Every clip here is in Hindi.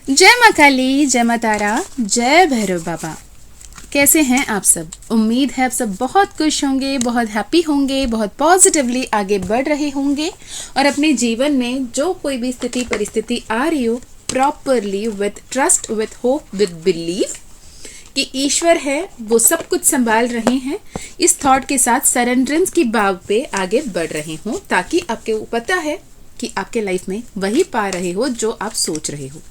जय माँ काली, जय माँ तारा, जय भैरव बाबा। कैसे हैं आप सब? उम्मीद है आप सब बहुत खुश होंगे, बहुत हैप्पी होंगे, बहुत पॉजिटिवली आगे बढ़ रहे होंगे और अपने जीवन में जो कोई भी स्थिति परिस्थिति आ रही हो, properly with trust, with hope, with believe कि ईश्वर है वो सब कुछ संभाल रहे हैं, इस थॉट के साथ सरेंडरेंस की बाग पे आगे बढ़ रहे हो, ताकि आपको पता है कि आपके लाइफ में वही पा रहे हो जो आप सोच रहे हो।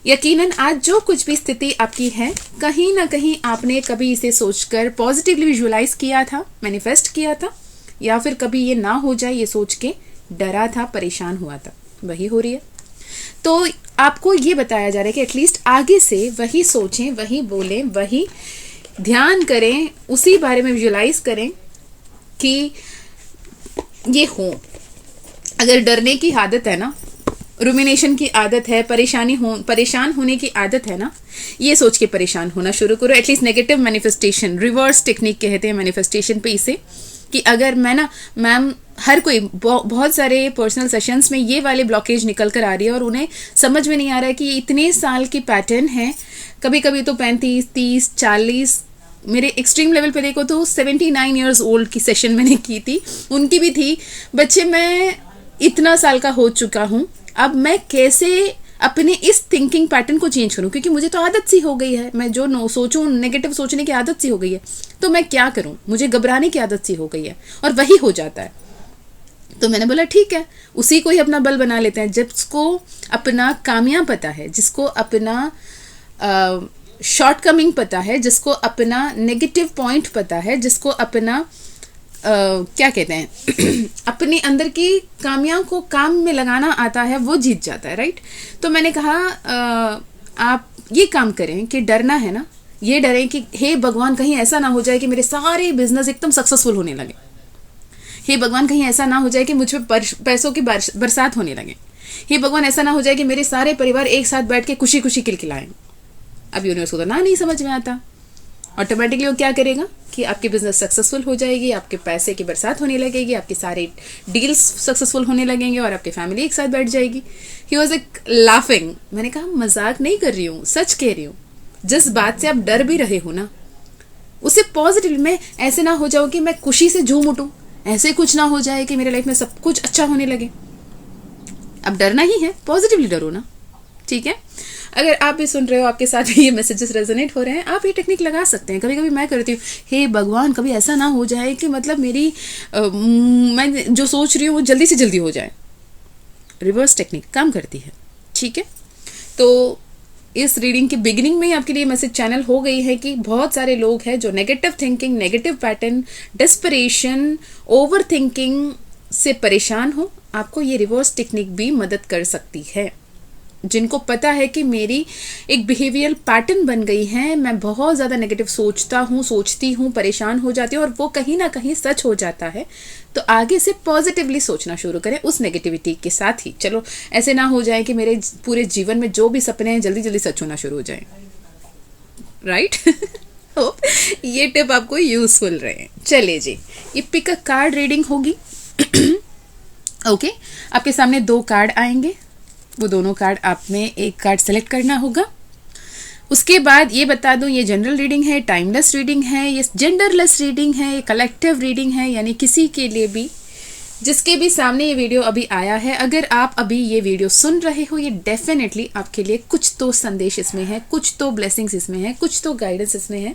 यकीनन आज जो कुछ भी स्थिति आपकी है, कहीं ना कहीं आपने कभी इसे सोचकर पॉजिटिवली विजुअलाइज किया था, मैनिफेस्ट किया था, या फिर कभी ये ना हो जाए ये सोच के डरा था, परेशान हुआ था। वही हो रही है। तो आपको ये बताया जा रहा है कि एटलीस्ट आगे से वही सोचें, वही बोलें, वही ध्यान करें, उसी बारे में विजुअलाइज करें कि ये हो। अगर डरने की आदत है ना, रुमिनेशन की आदत है, परेशान होने की आदत है ना, ये सोच के परेशान होना शुरू करो। At least negative manifestation, reverse technique कहते हैं मैनिफेस्टेशन पे इसे, कि अगर मैम हर कोई बहुत सारे पर्सनल सेशंस में ये वाले ब्लॉकेज निकल कर आ रही है और उन्हें समझ में नहीं आ रहा है कि ये इतने साल की पैटर्न है। कभी कभी तो 35, 30, 40, मेरे एक्सट्रीम लेवल पे देखो तो 79 ईयर्स ओल्ड की सेशन मैंने की थी, उनकी भी थी। बच्चे, मैं इतना साल का हो चुका हूँ, अब मैं कैसे अपने इस थिंकिंग पैटर्न को चेंज करूं, क्योंकि मुझे तो आदत सी हो गई है, मैं जो सोचूं नेगेटिव सोचने की आदत सी हो गई है, तो मैं क्या करूं, मुझे घबराने की आदत सी हो गई है और वही हो जाता है। तो मैंने बोला ठीक है, उसी को ही अपना बल बना लेते हैं। जिसको अपना कामयाब पता है, जिसको अपना शॉर्टकमिंग पता है, जिसको अपना नेगेटिव पॉइंट पता है, जिसको अपना क्या कहते हैं अपने अंदर की कामियां को काम में लगाना आता है, वो जीत जाता है, राइट। तो मैंने कहा आप ये काम करें कि डरना है ना, ये डरें कि हे भगवान कहीं ऐसा ना हो जाए कि मेरे सारे बिजनेस एकदम सक्सेसफुल होने लगे। हे भगवान कहीं ऐसा ना हो जाए कि मुझ पे पैसों की बरसात होने लगे। हे भगवान ऐसा ना हो जाए कि मेरे सारे परिवार एक साथ बैठ के खुशी खुशी किलकिलाएं। अब यूनिवर्स को तो ना नहीं समझ में आता। ऑटोमेटिकली वो क्या करेगा कि आपकी बिजनेस सक्सेसफुल हो जाएगी, आपके पैसे की बरसात होने लगेगी, आपके सारे डील्स सक्सेसफुल होने लगेंगे और आपकी फैमिली एक साथ बैठ जाएगी। He was like laughing. मैंने कहा मजाक नहीं कर रही हूँ, सच कह रही हूँ। जिस बात से आप डर भी रहे हो ना, उसे पॉजिटिव में ऐसे ना हो जाओ कि मैं खुशी से झूम उठूं, ऐसे कुछ ना हो जाए कि मेरे लाइफ में सब कुछ अच्छा होने लगे। अब डरना ही है, पॉजिटिवली डरो ना, ठीक है। अगर आप भी सुन रहे हो, आपके साथ ये मैसेजेस रेजोनेट हो रहे हैं, आप ये टेक्निक लगा सकते हैं। कभी कभी मैं करती हूँ, हे भगवान कभी ऐसा ना हो जाए कि मतलब मैं जो सोच रही हूँ वो जल्दी से जल्दी हो जाए। रिवर्स टेक्निक काम करती है, ठीक है। तो इस रीडिंग की बिगिनिंग में ही आपके लिए मैसेज चैनल हो गई है कि बहुत सारे लोग हैं जो negative thinking, negative pattern, desperation, over thinking से परेशान हो। आपको ये रिवर्स टेक्निक भी मदद कर सकती है। जिनको पता है कि मेरी एक बिहेवियरल पैटर्न बन गई है, मैं बहुत ज़्यादा नेगेटिव सोचती हूँ, परेशान हो जाती हूँ और वो कहीं ना कहीं सच हो जाता है, तो आगे से पॉजिटिवली सोचना शुरू करें उस नेगेटिविटी के साथ ही। चलो ऐसे ना हो जाए कि मेरे पूरे जीवन में जो भी सपने हैं जल्दी जल्दी सच होना शुरू हो जाए, राइट। होप ये टिप आपको यूजफुल रहे। चलिए जी, ये पिक अ कार्ड रीडिंग होगी। ओके, आपके सामने 2 कार्ड आएंगे, वो दोनों कार्ड आपने एक कार्ड सेलेक्ट करना होगा। उसके बाद ये बता दूं, ये जनरल रीडिंग है, टाइमलेस रीडिंग है, ये जेंडरलेस रीडिंग है, ये कलेक्टिव रीडिंग है, यानी किसी के लिए भी, जिसके भी सामने ये वीडियो अभी आया है, अगर आप अभी ये वीडियो सुन रहे हो, ये डेफिनेटली आपके लिए कुछ तो संदेश इसमें है, कुछ तो ब्लेसिंग्स इसमें है, कुछ तो गाइडेंस इसमें है,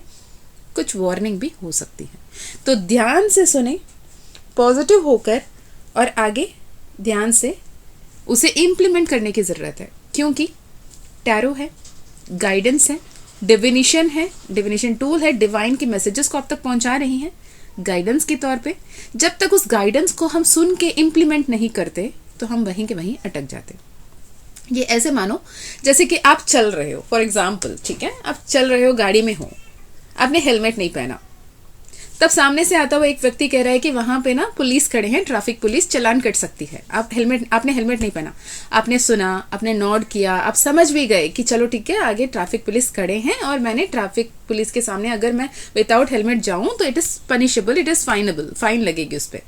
कुछ वार्निंग भी हो सकती है। तो ध्यान से सुने, पॉजिटिव होकर, और आगे ध्यान से उसे इम्प्लीमेंट करने की ज़रूरत है, क्योंकि टैरो है, गाइडेंस है, डिविनेशन है, डिविनेशन टूल है, डिवाइन की मैसेजेस को आप तक पहुंचा रही हैं गाइडेंस के तौर पे। जब तक उस गाइडेंस को हम सुन के इम्प्लीमेंट नहीं करते तो हम वहीं के वहीं अटक जाते। ये ऐसे मानो जैसे कि आप चल रहे हो, फॉर एग्जाम्पल, ठीक है, आप चल रहे हो, गाड़ी में हो, आपने हेलमेट नहीं पहना, तब सामने से आता हुआ एक व्यक्ति कह रहा है कि वहां पे ना पुलिस खड़े हैं, ट्रैफिक पुलिस, चालान कट सकती है। आपने हेलमेट नहीं पहना, आपने सुना, आपने नोट किया, आप समझ भी गए कि चलो ठीक है, आगे ट्रैफिक पुलिस खड़े हैं और मैंने ट्रैफिक पुलिस के सामने अगर मैं विदाउट हेलमेट जाऊं तो it is punishable, it is fineable, fine लगेगी उस पर।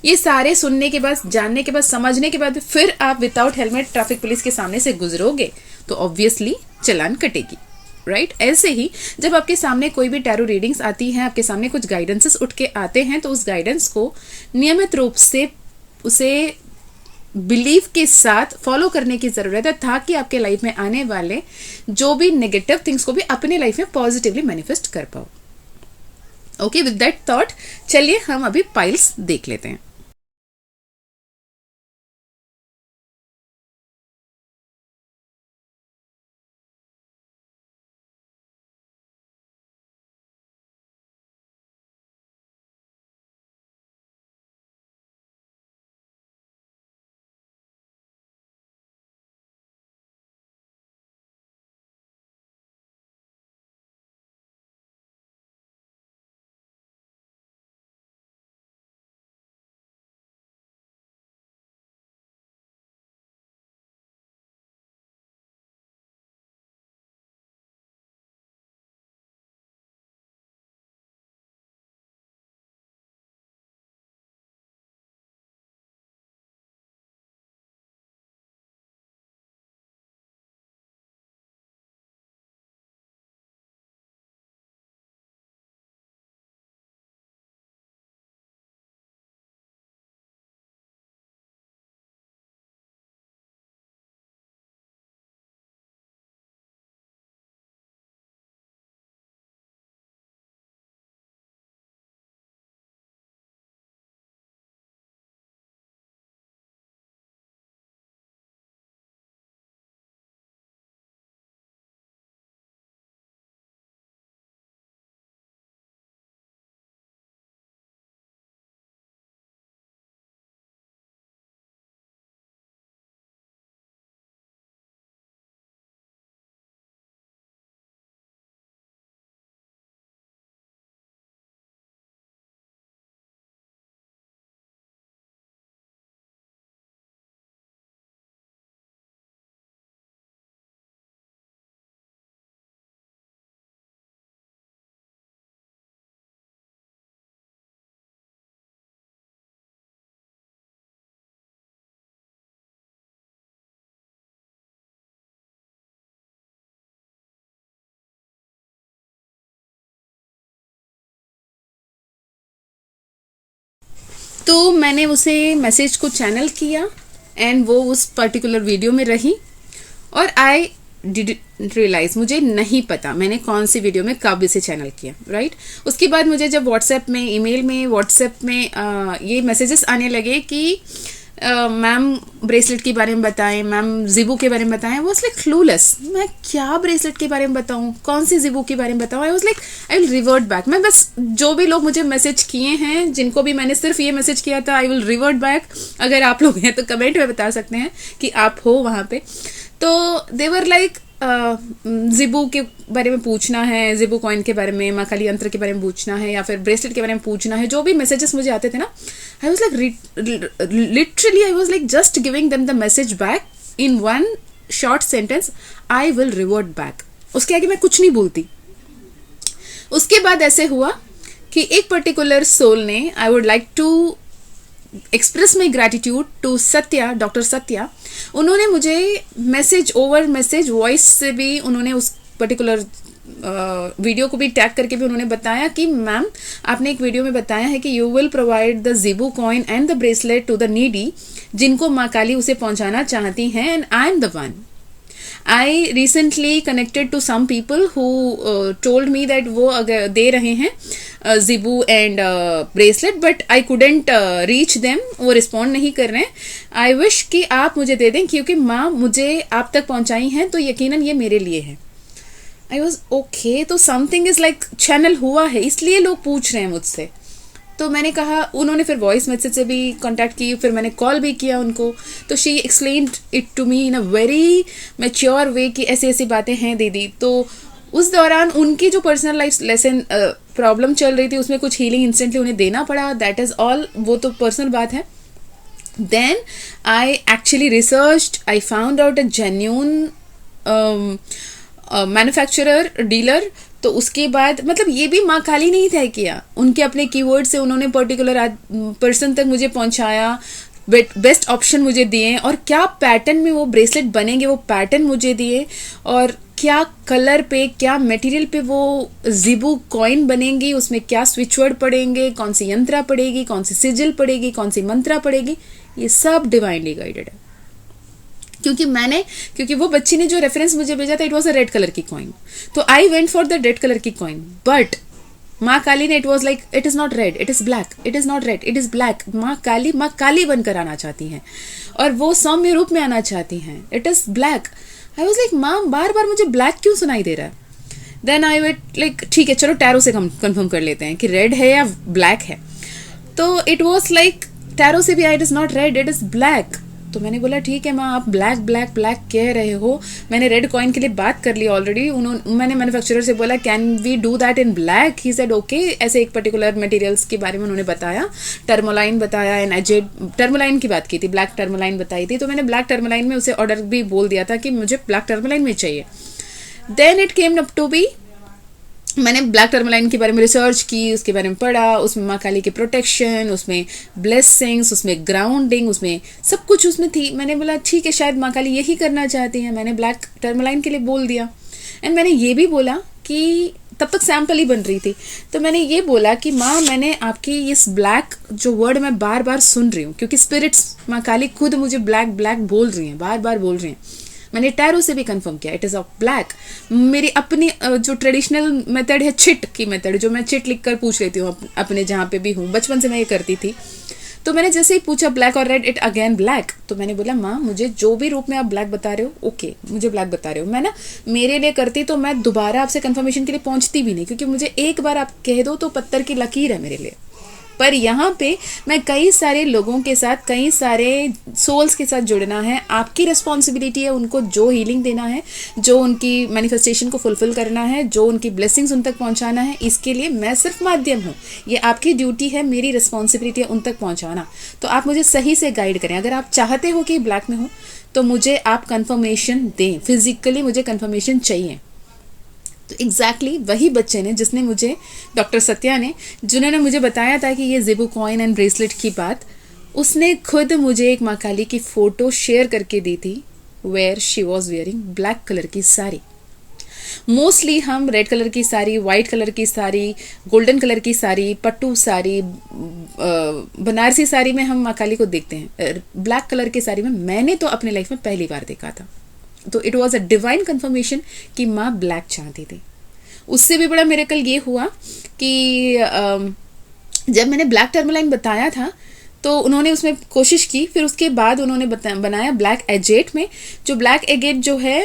ये सारे सुनने के बाद, जानने के बाद, समझने के बाद फिर आप विदाउट हेलमेट ट्रैफिक पुलिस के सामने से गुजरोगे तो ऑब्वियसली चालान कटेगी, राइट। ऐसे ही जब आपके सामने कोई भी टैरो रीडिंग्स आती हैं, आपके सामने कुछ गाइडेंसेस उठ के आते हैं, तो उस गाइडेंस को नियमित रूप से उसे बिलीव के साथ फॉलो करने की ज़रूरत है, ताकि आपके लाइफ में आने वाले जो भी नेगेटिव थिंग्स को भी अपने लाइफ में पॉजिटिवली मैनिफेस्ट कर पाओ। ओके, विद दैट थॉट चलिए हम अभी पाइल्स देख लेते हैं। तो मैंने उसे मैसेज को चैनल किया एंड वो उस पर्टिकुलर वीडियो में रही, और आई डिड रियलाइज, मुझे नहीं पता मैंने कौन सी वीडियो में कब इसे चैनल किया, राइट। उसके बाद मुझे जब व्हाट्सएप में, ईमेल में, व्हाट्सएप में ये मैसेजेस आने लगे कि मैम ब्रेसलेट के बारे में बताएं, मैम जिबू के बारे में बताएं। वो लाइक क्लूलेस, मैं क्या ब्रेसलेट के बारे में बताऊं, कौन सी जिबू के बारे में बताऊं। I was like I will revert back. मैं बस, जो भी लोग मुझे मैसेज किए हैं, जिनको भी मैंने सिर्फ ये मैसेज किया था, आई विल रिवर्ट बैक। अगर आप लोग हैं तो कमेंट में बता सकते हैं कि आप हो वहाँ पे। तो देवर लाइक जिबू के बारे में पूछना है, जिबू कॉइन के बारे में, महाकाली यंत्र के बारे में पूछना है, या फिर ब्रेसलेट के बारे में पूछना है। जो भी मैसेजेस मुझे आते थे ना, I was like literally I was like just giving them the message back in one short sentence, I will revert back. उसके आगे मैं कुछ नहीं बोलती। उसके बाद ऐसे हुआ कि एक पर्टिकुलर सोल ने, I would like to express my gratitude to Satya, doctor Satya. उन्होंने मुझे मैसेज ओवर मैसेज, वॉइस से भी उन्होंने उस पर्टिकुलर वीडियो को भी टैग करके भी उन्होंने बताया कि मैम, आपने एक वीडियो में बताया है कि you will provide the Zibu coin and the bracelet to the needy, जिनको माँ काली उसे पहुंचाना चाहती हैं, and I am the one. I recently connected to some people who told me that वो अगर दे रहे हैं Zibu and bracelet, but I couldn't reach them, वो रिस्पॉन्ड नहीं कर रहे हैं। आई विश कि आप मुझे दे दें, क्योंकि माँ मुझे आप तक पहुँचाई हैं, तो यकीनन ये मेरे लिए है। आई वॉज ओके, तो समथिंग इज लाइक चैनल हुआ है, इसलिए लोग पूछ रहे हैं मुझसे। तो मैंने कहा, उन्होंने फिर वॉइस मैसेज से भी कांटेक्ट की, फिर मैंने कॉल भी किया उनको। तो she explained it to me in a very mature way कि ऐसी ऐसी बातें हैं दीदी। तो उस दौरान उनकी जो पर्सनल लाइफ लेसन प्रॉब्लम चल रही थी, उसमें कुछ हीलिंग इंस्टेंटली उन्हें देना पड़ा, दैट इज़ ऑल, वो तो पर्सनल बात है। Then I actually researched, I found out a genuine manufacturer, dealer. तो उसके बाद मतलब ये भी माँ काली नहीं तय किया, उनके अपने कीवर्ड से उन्होंने पर्टिकुलर पर्सन तक मुझे पहुंचाया। बेस्ट ऑप्शन मुझे दिए, और क्या पैटर्न में वो ब्रेसलेट बनेंगे वो पैटर्न मुझे दिए, और क्या कलर पे क्या मटेरियल पे वो जिबू कॉइन बनेंगी, उसमें क्या स्विच वर्ड पड़ेंगे, कौन सी यंत्रा पड़ेगी, कौन सी सिजिल पड़ेगी, कौन सी मंत्रा पड़ेगी, ये सब डिवाइनली गाइडेड है। क्योंकि वो बच्ची ने जो रेफरेंस मुझे भेजा था it was a red colour की कॉइन, तो I went for the red colour की कॉइन, बट माँ काली ने it was like it is not red, it is black, it is not red, it is black. माँ काली बनकर आना चाहती हैं और वो सौम्य रूप में आना चाहती हैं, it is black. I was like माँ बार बार मुझे ब्लैक क्यों सुनाई दे रहा है? देन आई वेट लाइक ठीक है चलो टैरो से कंफर्म कर लेते हैं कि रेड है या ब्लैक है। तो इट वॉज लाइक टैरो से भी it is not red, it is black. तो मैंने बोला ठीक है माँ आप ब्लैक ब्लैक ब्लैक कह रहे हो, मैंने रेड कॉइन के लिए बात कर ली ऑलरेडी। मैंने मैन्युफैक्चरर से बोला can we do that in black, he said okay. ऐसे एक पर्टिकुलर मटेरियल्स के बारे में उन्होंने बताया, टर्मोलाइन बताया एंड एजेड टर्मोलाइन की बात की थी, ब्लैक टर्मोलाइन बताई थी। तो मैंने ब्लैक टर्मोलाइन में उसे ऑर्डर भी बोल दिया था कि मुझे ब्लैक टर्मोलाइन में चाहिए। Then it came up to be, मैंने ब्लैक टर्मोलाइन के बारे में रिसर्च की, उसके बारे में पढ़ा, उसमें माँ काली की प्रोटेक्शन, उसमें ब्लेसिंग्स, उसमें ग्राउंडिंग, उसमें सब कुछ उसमें थी। मैंने बोला ठीक है शायद माँ काली यही करना चाहती हैं, मैंने ब्लैक टर्मोलाइन के लिए बोल दिया। एंड मैंने ये भी बोला कि तब तक सैम्पल ही बन रही थी, तो मैंने ये बोला कि माँ मैंने आपकी इस ब्लैक जो वर्ड मैं बार बार सुन रही हूँ, क्योंकि स्पिरिट्स माँ काली खुद मुझे ब्लैक ब्लैक बोल रही हैं, बार बार बोल रही हैं। मैंने टैरो से भी कंफर्म किया इट इज़ ऑफ ब्लैक। मेरी अपनी जो ट्रेडिशनल मेथड है चिट की मेथड, जो मैं चिट लिख कर पूछ लेती हूँ अपने जहाँ पे भी हूँ, बचपन से मैं ये करती थी। तो मैंने जैसे ही पूछा ब्लैक और रेड, इट अगेन ब्लैक। तो मैंने बोला माँ मुझे जो भी रूप में आप ब्लैक बता रहे हो ओके, मुझे ब्लैक बता रहे हो। मैं ना मेरे लिए करती तो मैं दोबारा आपसे कंफर्मेशन के लिए पहुँचती भी नहीं, क्योंकि मुझे एक बार आप कह दो तो पत्थर की लकीर है मेरे लिए। पर यहाँ पे मैं कई सारे लोगों के साथ, कई सारे सोल्स के साथ जुड़ना है, आपकी रिस्पॉन्सिबिलिटी है उनको जो हीलिंग देना है, जो उनकी मैनिफेस्टेशन को फुलफिल करना है, जो उनकी ब्लेसिंग्स उन तक पहुँचाना है। इसके लिए मैं सिर्फ माध्यम हूँ, ये आपकी ड्यूटी है, मेरी रिस्पॉन्सिबिलिटी है उन तक पहुँचाना। तो आप मुझे सही से गाइड करें। अगर आप चाहते हो कि ब्लैक में हो तो मुझे आप कंफर्मेशन दें, फिजिकली मुझे कंफर्मेशन चाहिए। तो एग्जैक्टली वही बच्चे ने जिसने मुझे, डॉक्टर सत्या ने, जिन्होंने मुझे बताया था कि ये जिबू कॉइन एंड ब्रेसलेट की बात, उसने खुद मुझे एक माँ काली की फ़ोटो शेयर करके दी थी where she was wearing black colour की साड़ी। मोस्टली हम रेड कलर की साड़ी, वाइट कलर की साड़ी, गोल्डन कलर की साड़ी, पट्टू साड़ी, बनारसी साड़ी में हम माँ काली को देखते हैं। ब्लैक कलर की साड़ी में मैंने तो अपने लाइफ में पहली बार देखा था। तो it was a divine confirmation कि माँ ब्लैक चाहती थी। उससे भी बड़ा मिरेकल ये हुआ कि जब मैंने ब्लैक टर्मोलाइन बताया था तो उन्होंने उसमें कोशिश की, फिर उसके बाद उन्होंने बनाया ब्लैक एजेट में, जो ब्लैक एजेट जो है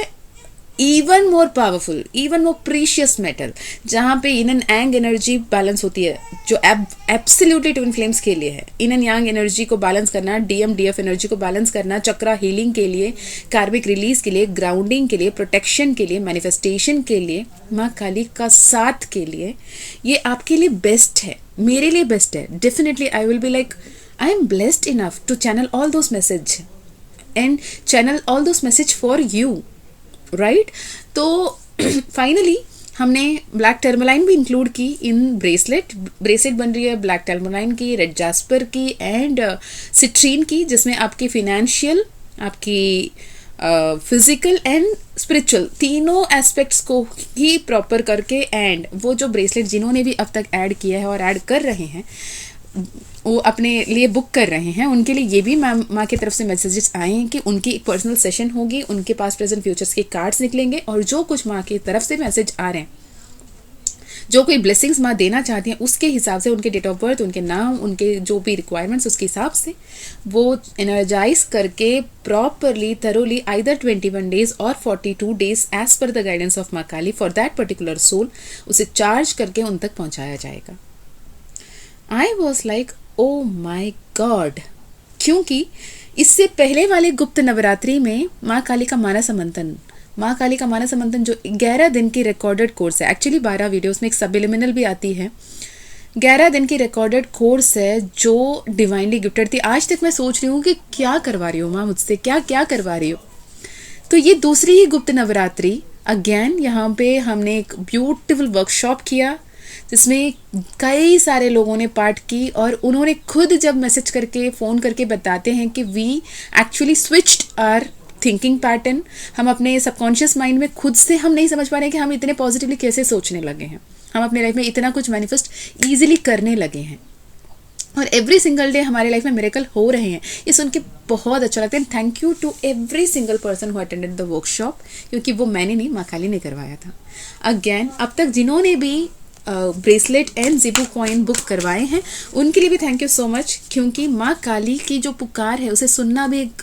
even more powerful, even more precious metal, जहाँ पे in and yang energy balance होती है, जो एब्सोल्युटली ट्विन फ्लेम्स के लिए है। इन एंड यांग एनर्जी को बैलेंस करना, डीएम डीएफ एनर्जी को बैलेंस करना, चक्रा हीलिंग के लिए, कार्मिक रिलीज के लिए, ग्राउंडिंग के लिए, प्रोटेक्शन के लिए, मैनिफेस्टेशन के लिए, माँ काली का साथ के लिए, ये आपके लिए बेस्ट है, मेरे लिए बेस्ट है। Definitely I will be like I am blessed enough to channel all those message and channel all those message for you, right. तो फाइनली हमने ब्लैक टर्मोलाइन भी इंक्लूड की इन ब्रेसलेट बन रही है ब्लैक टर्मोलाइन की, रेड जास्पर की एंड सिट्रीन की, जिसमें आपकी फिनेंशियल, आपकी फिजिकल एंड स्पिरिचुअल तीनों एस्पेक्ट्स को ही प्रॉपर करके, एंड वो जो ब्रेसलेट जिन्होंने भी अब तक ऐड किया है और ऐड कर रहे हैं, वो अपने लिए बुक कर रहे हैं, उनके लिए ये भी माँ की तरफ से मैसेजेस आए हैं कि उनकी एक पर्सनल सेशन होगी, उनके पास प्रेजेंट फ्यूचर्स के कार्ड्स निकलेंगे, और जो कुछ माँ की तरफ से मैसेज आ रहे हैं, जो कोई ब्लेसिंग्स माँ देना चाहती हैं, उसके हिसाब से, उनके डेट ऑफ बर्थ, उनके नाम, उनके जो भी रिक्वायरमेंट्स, उसके हिसाब से वो एनर्जाइज करके प्रॉपरली, थरोली, आइदर 21 डेज और 42 days as per the guidance of माँ Kali for that particular soul, उसे चार्ज करके उन तक पहुँचाया जाएगा। I was like oh my God, क्योंकि इससे पहले वाले गुप्त नवरात्रि में माँ काली का मानस मंथन जो 11 दिन की रिकॉर्डेड कोर्स है, एक्चुअली 12 वीडियोस में एक सबलिमिनल भी आती है, 11 दिन की रिकॉर्डेड कोर्स है जो डिवाइनली गिफ्टेड थी। आज तक मैं सोच रही हूँ कि क्या करवा रही हो माँ मुझसे, क्या क्या करवा रही हो। तो ये दूसरी ही गुप्त नवरात्रि, अगेन यहाँ पे हमने एक ब्यूटिफुल वर्कशॉप किया, जिसमें कई सारे लोगों ने पार्ट की और उन्होंने खुद जब मैसेज करके फ़ोन करके बताते हैं कि we actually switched our thinking pattern, हम अपने सबकॉन्शियस माइंड में खुद से हम नहीं समझ पा रहे हैं कि हम इतने पॉजिटिवली कैसे सोचने लगे हैं, हम अपने लाइफ में इतना कुछ मैनिफेस्ट ईजिली करने लगे हैं और एवरी सिंगल डे हमारे लाइफ में मिरेकल हो रहे हैं। ये सुन के बहुत अच्छा लगता है। Thank you to every single person who attended the workshop, क्योंकि वो मैंने नहीं, माँ काली ने करवाया था। अगेन अब तक जिन्होंने भी bracelet and Zibu coin book करवाए हैं उनके लिए भी थैंक यू सो मच, क्योंकि माँ काली की जो पुकार है उसे सुनना भी एक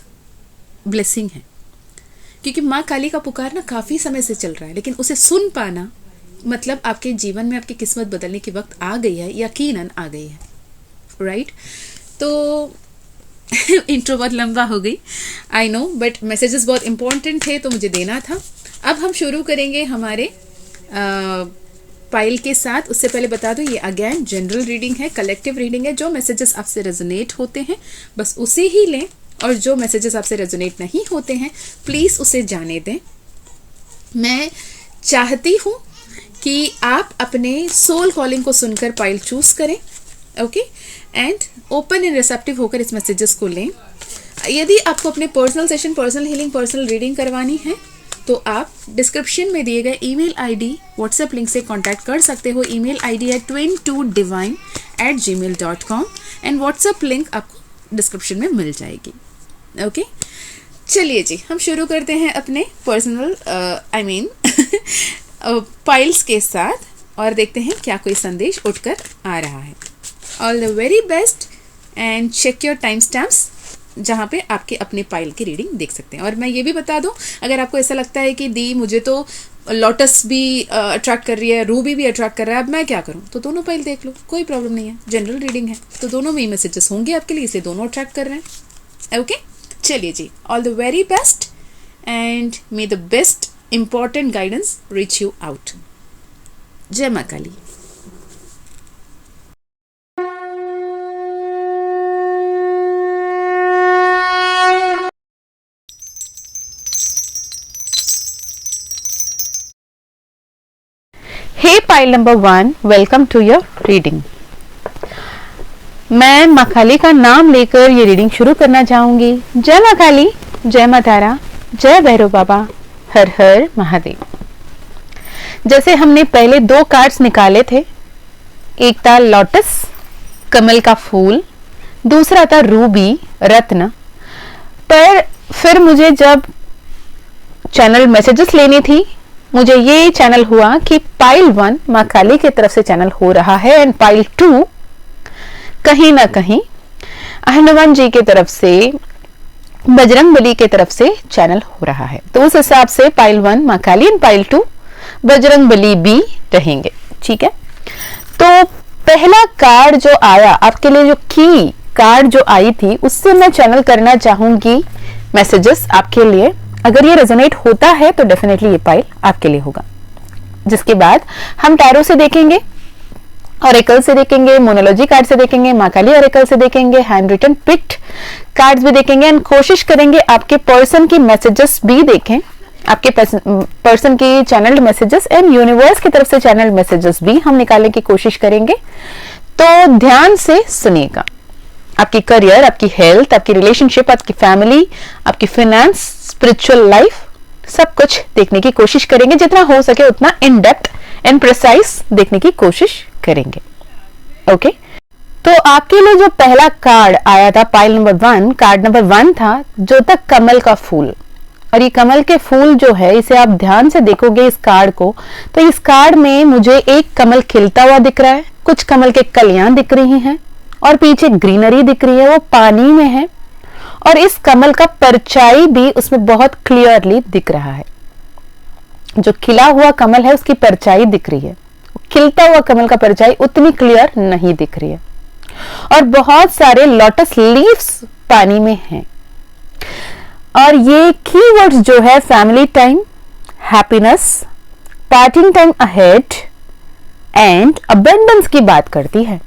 ब्लेसिंग है। क्योंकि माँ काली का पुकार ना काफ़ी समय से चल रहा है, लेकिन उसे सुन पाना मतलब आपके जीवन में आपकी किस्मत बदलने की वक्त आ गई है, यकीनन आ गई है, राइट? तो इंट्रो बहुत लंबा हो गई, आई नो, बट मैसेजेस बहुत इंपॉर्टेंट थे तो मुझे देना था। अब हम शुरू करेंगे हमारे पाइल के साथ। उससे पहले बता दो, ये अगेन जनरल रीडिंग है, कलेक्टिव रीडिंग है। जो मैसेजेस आपसे रेजोनेट होते हैं बस उसे ही लें, और जो मैसेजेस आपसे रेजोनेट नहीं होते हैं प्लीज़ उसे जाने दें। मैं चाहती हूँ कि आप अपने सोल कॉलिंग को सुनकर पाइल चूज करें, okay, and open and receptive होकर इस मैसेजेस को लें। यदि आपको अपने personal session, personal healing, personal reading करवानी है तो आप डिस्क्रिप्शन में दिए गए ईमेल आईडी, व्हाट्सएप लिंक से कांटेक्ट कर सकते हो। ईमेल आईडी है twin2divine@gmail.com एंड व्हाट्सएप लिंक आपको डिस्क्रिप्शन में मिल जाएगी, ओके। चलिए जी, हम शुरू करते हैं अपने पर्सनल पाइल्स के साथ और देखते हैं क्या कोई संदेश उठकर आ रहा है। All the very best and check your time stamps जहाँ पे आपके अपने पाइल की रीडिंग देख सकते हैं। और मैं ये भी बता दूं, अगर आपको ऐसा लगता है कि दी मुझे तो लोटस भी अट्रैक्ट कर रही है, रूबी भी अट्रैक्ट कर रहा है, अब मैं क्या करूं, तो दोनों पाइल देख लो, कोई प्रॉब्लम नहीं है। जनरल रीडिंग है तो दोनों में ही मैसेजेस होंगे आपके लिए, इसे दोनों अट्रैक्ट कर रहे हैं, ओके। चलिए जी, all the very best and may the best important guidance reach you out. जय माँ Kali. Hey pile number 1, welcome to your reading. मैं माँ काली का नाम लेकर ये रीडिंग शुरू करना चाहूंगी। जय माँ काली, जय माँ तारा, जय भैरव बाबा, हर हर महादेव। जैसे हमने पहले 2 कार्ड्स निकाले थे, एक था लोटस, कमल का फूल, दूसरा था रूबी, रत्न। पर फिर मुझे जब चैनल मैसेजेस लेनी थी, मुझे ये चैनल हुआ कि पाइल 1 माँ काली की तरफ से चैनल हो रहा है एंड पाइल 2 कहीं ना कहीं हनुमान जी की तरफ से, बजरंग बली की तरफ से चैनल हो रहा है। तो उस हिसाब से पाइल 1 माँ काली एंड पाइल 2 बजरंग बली भी रहेंगे, ठीक है। तो पहला कार्ड जो आया आपके लिए, जो की कार्ड जो आई थी, उससे मैं चैनल करना चाहूंगी मैसेजेस आपके लिए। अगर ये रेजोनेट होता है तो डेफिनेटली ये पाइल आपके लिए होगा। जिसके बाद हम टैरो से देखेंगे, ऑरेकल से देखेंगे, मोनोलॉजी कार्ड से देखेंगे, माँ काली ऑरेकल से देखेंगे, हैंड रिटन पिक्ड कार्ड्स भी देखेंगे एंड कोशिश करेंगे आपके पर्सन की मैसेजेस भी देखें, आपके पर्सन की चैनल्ड मैसेजेस एंड यूनिवर्स की तरफ से चैनल्ड मैसेजेस भी हम निकालने की कोशिश करेंगे। तो ध्यान से सुनिएगा। आपकी करियर, आपकी हेल्थ, आपकी रिलेशनशिप, आपकी फैमिली, आपकी फाइनेंस, स्पिरिचुअल लाइफ, सब कुछ देखने की कोशिश करेंगे। जितना हो सके उतना इन डेप्थ एंड प्रिसाइज देखने की कोशिश करेंगे, ओके। तो आपके लिए जो पहला कार्ड आया था पाइल नंबर 1, कार्ड नंबर 1 था जो था कमल का फूल। और ये कमल के फूल जो है, इसे आप ध्यान से देखोगे इस कार्ड को, तो इस कार्ड में मुझे एक कमल खिलता हुआ दिख रहा है, कुछ कमल के कलियां दिख रही हैं और पीछे ग्रीनरी दिख रही है, वो पानी में है। और इस कमल का परछाई भी उसमें बहुत क्लियरली दिख रहा है। जो खिला हुआ कमल है उसकी परछाई दिख रही है, खिलता हुआ कमल का परछाई उतनी क्लियर नहीं दिख रही है। और बहुत सारे लोटस लीव्स पानी में हैं। और ये कीवर्ड्स जो है family time, happiness, parting time ahead and abundance की बात करती है।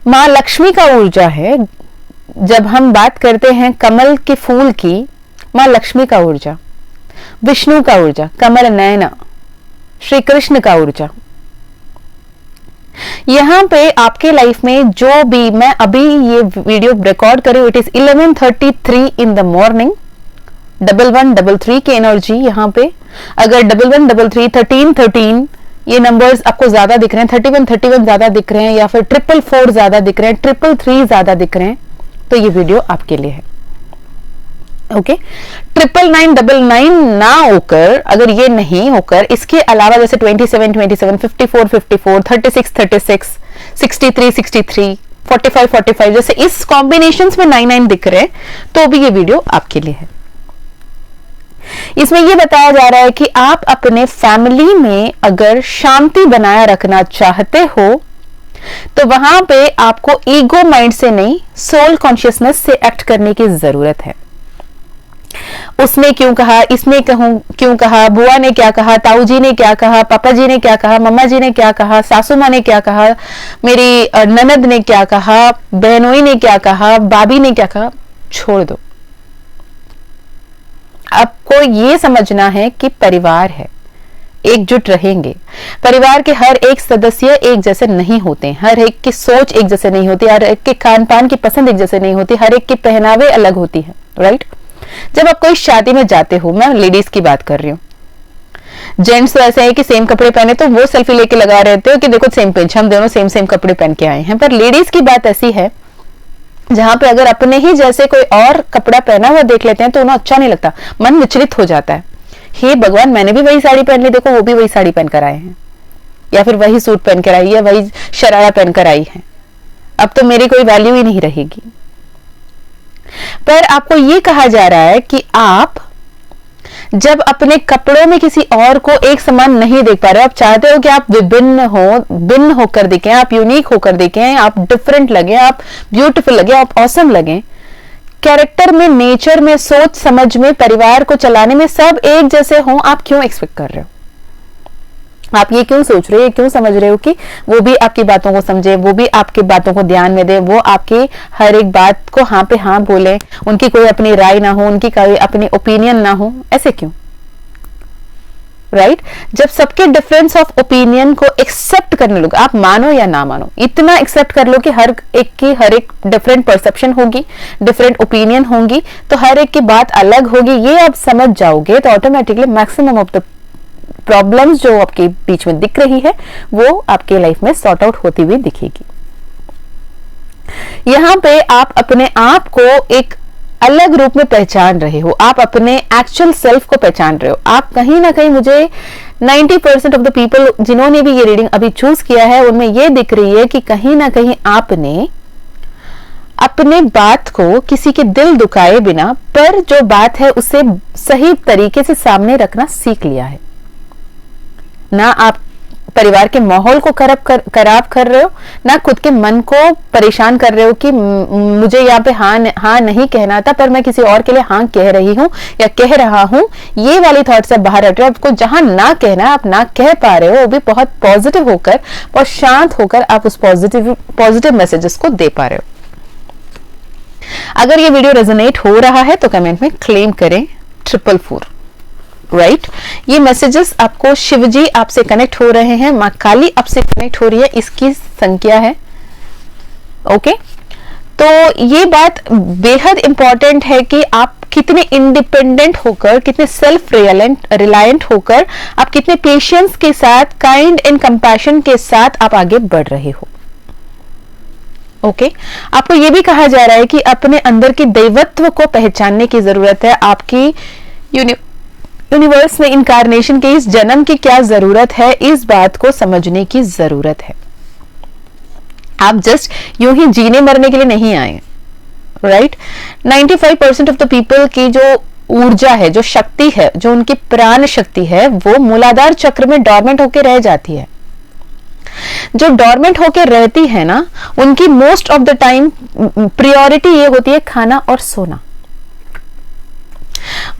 माँ लक्ष्मी का ऊर्जा है। जब हम बात करते हैं कमल के फूल की, माँ लक्ष्मी का ऊर्जा, विष्णु का ऊर्जा, कमल नयना, श्री कृष्ण का ऊर्जा, यहाँ पे आपके लाइफ में जो भी, मैं अभी ये वीडियो रिकॉर्ड कर रही हूँ, it is 11:33 in the morning, 1133 की एनर्जी यहाँ पे। अगर 1133, 1313 ये नंबर्स आपको ज्यादा दिख रहे हैं, 3131 ज्यादा दिख रहे हैं, या फिर 444 ज्यादा दिख रहे हैं, 333 ज्यादा दिख रहे हैं, तो ये वीडियो आपके लिए है। ओके, 999 ना होकर, अगर ये नहीं होकर इसके अलावा जैसे 27 27, 54 54, 36 36, 63 63, 45 45, जैसे इस कॉम्बिनेशंस में 99 दिख रहे हैं, तो भी ये वीडियो आपके लिए है। इसमें यह बताया जा रहा है कि आप अपने फैमिली में अगर शांति बनाए रखना चाहते हो, तो वहां पे आपको ईगो माइंड से नहीं, सोल कॉन्शियसनेस से एक्ट करने की जरूरत है। उसने क्यों कहा, इसने क्यों कहा, बुआ ने क्या कहा, ताऊ जी ने क्या कहा, पापा जी ने क्या कहा, मम्मा जी ने क्या कहा, सासू माँ ने क्या कहा, मेरी ननद ने क्या कहा, बहनोई ने क्या कहा, भाभी ने क्या कहा, छोड़ दो। आपको ये समझना है कि परिवार है, एकजुट रहेंगे। परिवार के हर एक सदस्य एक जैसे नहीं होते, हर एक की सोच एक जैसे नहीं होती, हर एक के खान पान की पसंद एक जैसे नहीं होती, हर एक के पहनावे अलग होती है, राइट। जब आप कोई शादी में जाते हो, मैं लेडीज की बात कर रही हूँ, जेंट्स तो ऐसे है कि सेम कपड़े पहने तो वो सेल्फी लेके लगा रहते हो कि देखो सेम पेंच, हम दोनों सेम सेम कपड़े पहन के आए हैं। पर लेडीज की बात ऐसी है जहां पे अगर अपने ही जैसे कोई और कपड़ा पहना हुआ देख लेते हैं तो उन्हें अच्छा नहीं लगता, मन विचलित हो जाता है। हे भगवान, मैंने भी वही साड़ी पहन ली, देखो वो भी वही साड़ी पहन कर आए हैं, या फिर वही सूट पहन कर आई है, वही शरारा पहन कर आई है, अब तो मेरी कोई वैल्यू ही नहीं रहेगी। पर आपको ये कहा जा रहा है कि आप जब अपने कपड़ों में किसी और को एक समान नहीं देख पा रहे हो, आप चाहते हो कि आप विभिन्न हो, भिन्न होकर दिखें, आप यूनिक होकर दिखें, आप डिफरेंट लगे, आप ब्यूटीफुल लगे, आप ऑसम लगे, कैरेक्टर में, नेचर में, सोच समझ में, परिवार को चलाने में सब एक जैसे हो, आप क्यों एक्सपेक्ट कर रहे हो? आप ये क्यों सोच रहे हो, क्यों समझ रहे हो कि वो भी आपकी बातों को समझे, वो भी आपकी बातों को ध्यान में दे, वो आपकी हर एक बात को हाँ पे हाँ बोले, उनकी कोई अपनी राय ना हो, उनकी कोई अपनी ओपिनियन ना हो, ऐसे क्यों? राइट? जब सबके डिफरेंस ऑफ ओपिनियन को एक्सेप्ट करने लोगे, आप मानो या ना मानो, इतना एक्सेप्ट कर लो कि हर एक की हर एक डिफरेंट परसेप्शन होगी, डिफरेंट ओपिनियन होंगी, तो हर एक की बात अलग होगी, ये आप समझ जाओगे तो automatically maximum of the problems जो आपके बीच में दिख रही है वो आपके लाइफ में सॉर्ट आउट होती हुई दिखेगी। यहां पे आप अपने आप को एक अलग रूप में पहचान रहे हो, आप अपने एक्चुअल सेल्फ को पहचान रहे हो। आप कहीं ना कहीं, मुझे 90% ऑफ द पीपल जिन्होंने भी ये रीडिंग अभी चूज किया है उनमें ये दिख रही है कि कहीं ना कहीं आपने अपने बात को किसी के दिल दुखाए बिना, पर जो बात है उसे सही तरीके से सामने रखना सीख लिया है। ना आप परिवार के माहौल को खराब कर रहे हो, ना खुद के मन को परेशान कर रहे हो कि मुझे यहाँ पे हाँ नहीं कहना था पर मैं किसी और के लिए हाँ कह रही हूँ या कह रहा हूँ, ये वाली थॉट से बाहर हट रहे हो। आपको जहां ना कहना है आप ना कह पा रहे हो, वो भी बहुत पॉजिटिव होकर, बहुत शांत होकर आप उस पॉजिटिव मैसेजेस को दे पा रहे हो। अगर ये वीडियो रेजोनेट हो रहा है तो कमेंट में क्लेम करें 444, राइट। ये मैसेजेस आपको शिवजी आपसे कनेक्ट हो रहे हैं, मां काली आपसे कनेक्ट हो रही है, इसकी संख्या है। ओके, तो ये बात बेहद इंपॉर्टेंट है कि आप कितने इंडिपेंडेंट होकर, कितने सेल्फ रिलायंट होकर, आप कितने पेशेंस के साथ, काइंड एंड कंपैशन के साथ आप आगे बढ़ रहे हो। ओके, आपको ये भी कहा जा रहा है कि अपने अंदर की दैवत्व को पहचानने की जरूरत है। आपकी यूनिवर्स में इनकारनेशन के इस जन्म की क्या जरूरत है, इस बात को समझने की जरूरत है। आप जस्ट यूं ही जीने मरने के लिए नहीं आए, राइट। 95% ऑफ द पीपल की जो ऊर्जा है, जो शक्ति है, जो उनकी प्राण शक्ति है, वो मूलाधार चक्र में डॉर्मेंट होकर रह जाती है। जो डॉर्मेंट होकर रहती है ना, उनकी most of the time priority ये होती है खाना और सोना।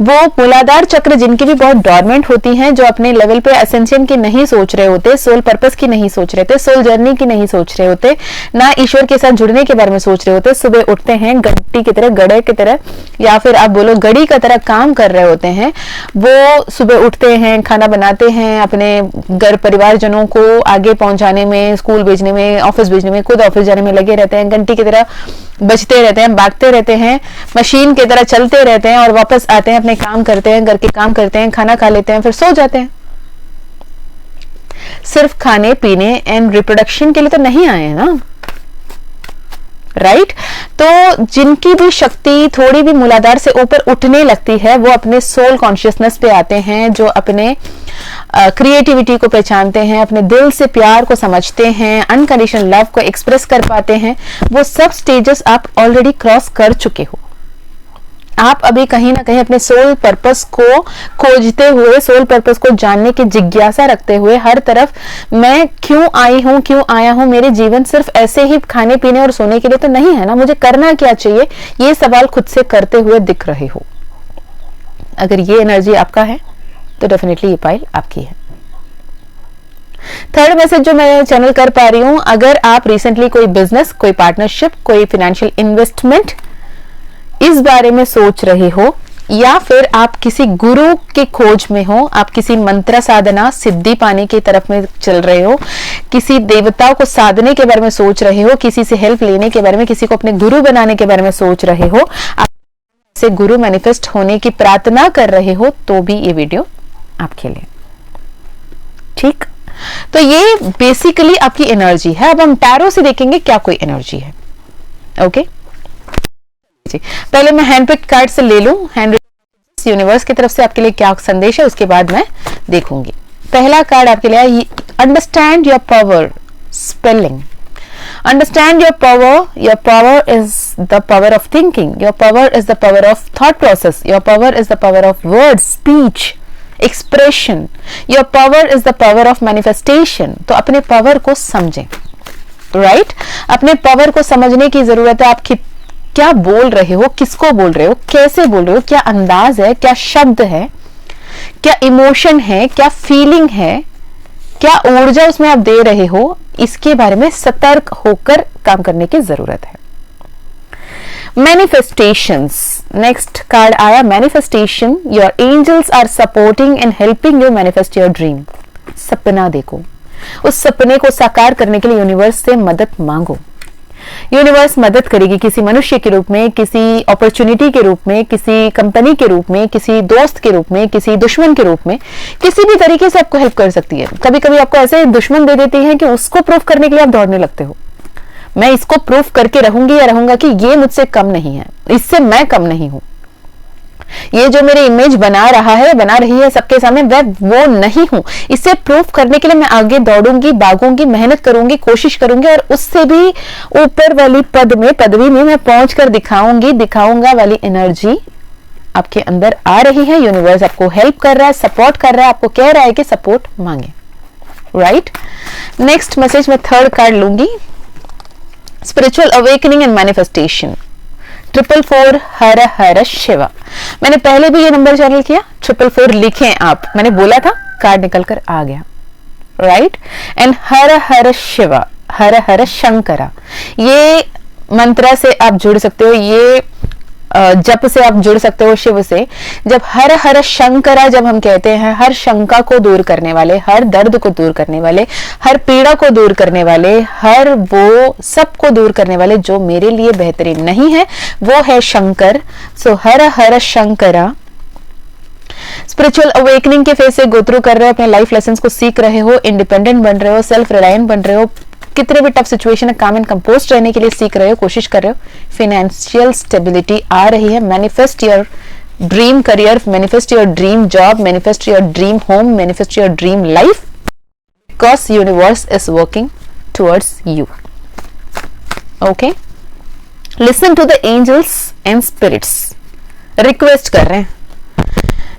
वो मूलाधार चक्र जिनकी भी बहुत डॉर्मेंट होती हैं, जो अपने लेवल पे असेंशन की नहीं सोच रहे होते, सोल पर्पस की नहीं सोच रहे थे, सोल जर्नी की नहीं सोच रहे होते, ना ईश्वर के साथ जुड़ने के बारे में सोच रहे होते, सुबह उठते हैं घंटी की तरह, गड़े की तरह, या फिर आप बोलो गड़ी का तरह काम कर रहे होते हैं। वो सुबह उठते हैं, खाना बनाते हैं, अपने घर परिवारजनों को आगे पहुंचाने में, स्कूल भेजने में, ऑफिस भेजने में, खुद ऑफिस जाने में लगे रहते हैं, घंटी की तरह बजते रहते हैं, भागते रहते हैं, मशीन की तरह चलते रहते हैं, और वापस आते हैं, अपने काम करते हैं, घर के काम करते हैं, खाना खा लेते हैं, फिर सो जाते हैं। सिर्फ खाने पीने एंड रिप्रोडक्शन के लिए तो नहीं आए हैं ना, राइट? तो जिनकी भी शक्ति थोड़ी भी मूलाधार से ऊपर उठने लगती है, वो अपने सोल कॉन्शियसनेस पे आते हैं, जो अपने क्रिएटिविटी को पहचानते हैं, अपने दिल से प्यार को समझते हैं, अनकंडीशनल लव को एक्सप्रेस कर पाते हैं। वो सब स्टेजेस आप ऑलरेडी क्रॉस कर चुके हो। आप अभी कहीं ना कहीं अपने सोल पर्पस को खोजते हुए, सोल पर्पस को जानने की जिज्ञासा रखते हुए, हर तरफ मैं क्यों आई हूं, क्यों आया हूं, मेरे जीवन सिर्फ ऐसे ही खाने पीने और सोने के लिए तो नहीं है ना, मुझे करना क्या चाहिए, ये सवाल खुद से करते हुए दिख रहे हो। अगर ये एनर्जी आपका है तो डेफिनेटली ये पाइल आपकी है। थर्ड मैसेज जो मैं चैनल कर पा रही हूं, अगर आप रिसेंटली कोई बिजनेस, कोई पार्टनरशिप, कोई फाइनेंशियल इन्वेस्टमेंट इस बारे में सोच रहे हो, या फिर आप किसी गुरु के खोज में हो, आप किसी मंत्र साधना सिद्धि पाने की तरफ में चल रहे हो, किसी देवता को साधने के बारे में सोच रहे हो, किसी से हेल्प लेने के बारे में, किसी को अपने गुरु बनाने के बारे में सोच रहे हो, आप से गुरु मैनिफेस्ट होने की प्रार्थना कर रहे हो, तो भी ये वीडियो आपके लिए। ठीक, तो ये बेसिकली आपकी एनर्जी है। अब हम टैरो से देखेंगे क्या कोई एनर्जी है। ओके जी, पहले मैं हैंड पिक कार्ड से ले लूं, हैंड यूनिवर्स की तरफ से आपके लिए क्या संदेश है, उसके बाद मैं देखूंगी। पहला कार्ड आपके लिए है understand your power. Spelling, understand your power is the power of thinking, your power is the power of thought process, your power is the power of words, speech, expression, your power is the power of manifestation। तो अपने पावर को समझें, राइट? अपने पावर को समझने की जरूरत है। आप क्या बोल रहे हो, किसको बोल रहे हो, कैसे बोल रहे हो, क्या अंदाज है, क्या शब्द है, क्या इमोशन है, क्या फीलिंग है, क्या ऊर्जा उसमें आप दे रहे हो, इसके बारे में सतर्क होकर काम करने की जरूरत है। मैनिफेस्टेशंस, नेक्स्ट कार्ड आया manifestation. Your angels are supporting and helping you manifest your dream. सपना देखो, उस सपने को साकार करने के लिए यूनिवर्स से मदद मांगो। यूनिवर्स मदद करेगी, किसी मनुष्य के रूप में, किसी अपॉर्चुनिटी के रूप में, किसी कंपनी के रूप में, किसी दोस्त के रूप में, किसी दुश्मन के रूप में, किसी भी तरीके से आपको हेल्प कर सकती है। कभी कभी आपको ऐसे दुश्मन दे देती है कि उसको प्रूफ करने के लिए आप दौड़ने लगते हो। मैं इसको प्रूफ करके रहूंगी या रहूंगा कि ये मुझसे कम नहीं है, इससे मैं कम नहीं हूं, ये जो मेरी इमेज बना रहा है, बना रही है सबके सामने, वह वो नहीं हूं। इसे प्रूफ करने के लिए मैं आगे दौड़ूंगी, भागूंगी, मेहनत करूंगी, कोशिश करूंगी, और उससे भी ऊपर वाली पदवी में मैं पहुंचकर दिखाऊंगी, दिखाऊंगा वाली एनर्जी आपके अंदर आ रही है। यूनिवर्स आपको हेल्प कर रहा है, सपोर्ट कर रहा है, आपको कह रहा है कि सपोर्ट मांगे, राइट? नेक्स्ट मैसेज में थर्ड कार्ड लूंगी, स्पिरिचुअल अवेकनिंग एंड मैनिफेस्टेशन। 444 हर हर शिवा। मैंने पहले भी ये नंबर चैनल किया, 444 लिखें आप, मैंने बोला था, कार्ड निकल कर आ गया, राइट? एंड हर हर शिवा, हर हर शंकरा। ये मंत्र से आप जुड़ सकते हो, ये जप से आप जुड़ सकते हो शिव से। जब हर हर शंकरा जब हम कहते हैं, हर शंका को दूर करने वाले, हर दर्द को दूर करने वाले, हर पीड़ा को दूर करने वाले, हर वो सब को दूर करने वाले जो मेरे लिए बेहतरीन नहीं है, वो है शंकर। सो हर हर शंकरा। स्पिरिचुअल अवेकनिंग के फेज से गो थ्रू कर रहे हो, अपने लाइफ लेसन्स को सीख रहे हो, इंडिपेंडेंट बन रहे हो, सेल्फ रिलायंट बन रहे हो, कितने भी टफ सिचुएशन है काम एंड कंपोस्ट रहने के लिए सीख रहे हो, कोशिश कर रहे हो, फाइनेंशियल स्टेबिलिटी आ रही है। Manifest your dream career, manifest your dream job, manifest your dream home, manifest your dream life, because universe is working towards you. Okay, listen to the angels and spirits. Request कर रहे हैं,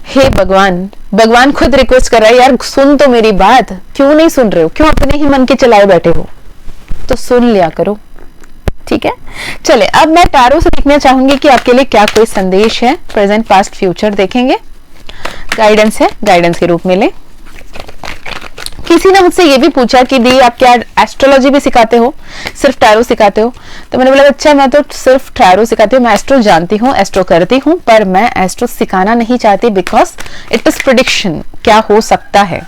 हे भगवान, भगवान खुद रिक्वेस्ट कर रहा है, यार सुन तो मेरी बात, क्यों नहीं सुन रहे हो, क्यों अपने ही मन के चलाए बैठे हो, तो सुन लिया करो, ठीक है, चले अब मैं टैरो से देखना चाहूंगी कि आपके लिए क्या कोई संदेश है। प्रेजेंट पास्ट फ्यूचर देखेंगे, गाइडेंस है, गाइडेंस के रूप में ले। किसी ने मुझसे ये भी पूछा कि दी आप क्या एस्ट्रोलॉजी भी सिखाते हो, सिर्फ टैरो सिखाते हो? तो मैंने बोला अच्छा मैं तो सिर्फ टैरो सिखाती हूँ, मैं एस्ट्रो जानती हूँ, एस्ट्रो करती हूँ, पर मैं एस्ट्रो सिखाना नहीं चाहती बिकॉज इट इज प्रिडिक्शन, क्या हो सकता है।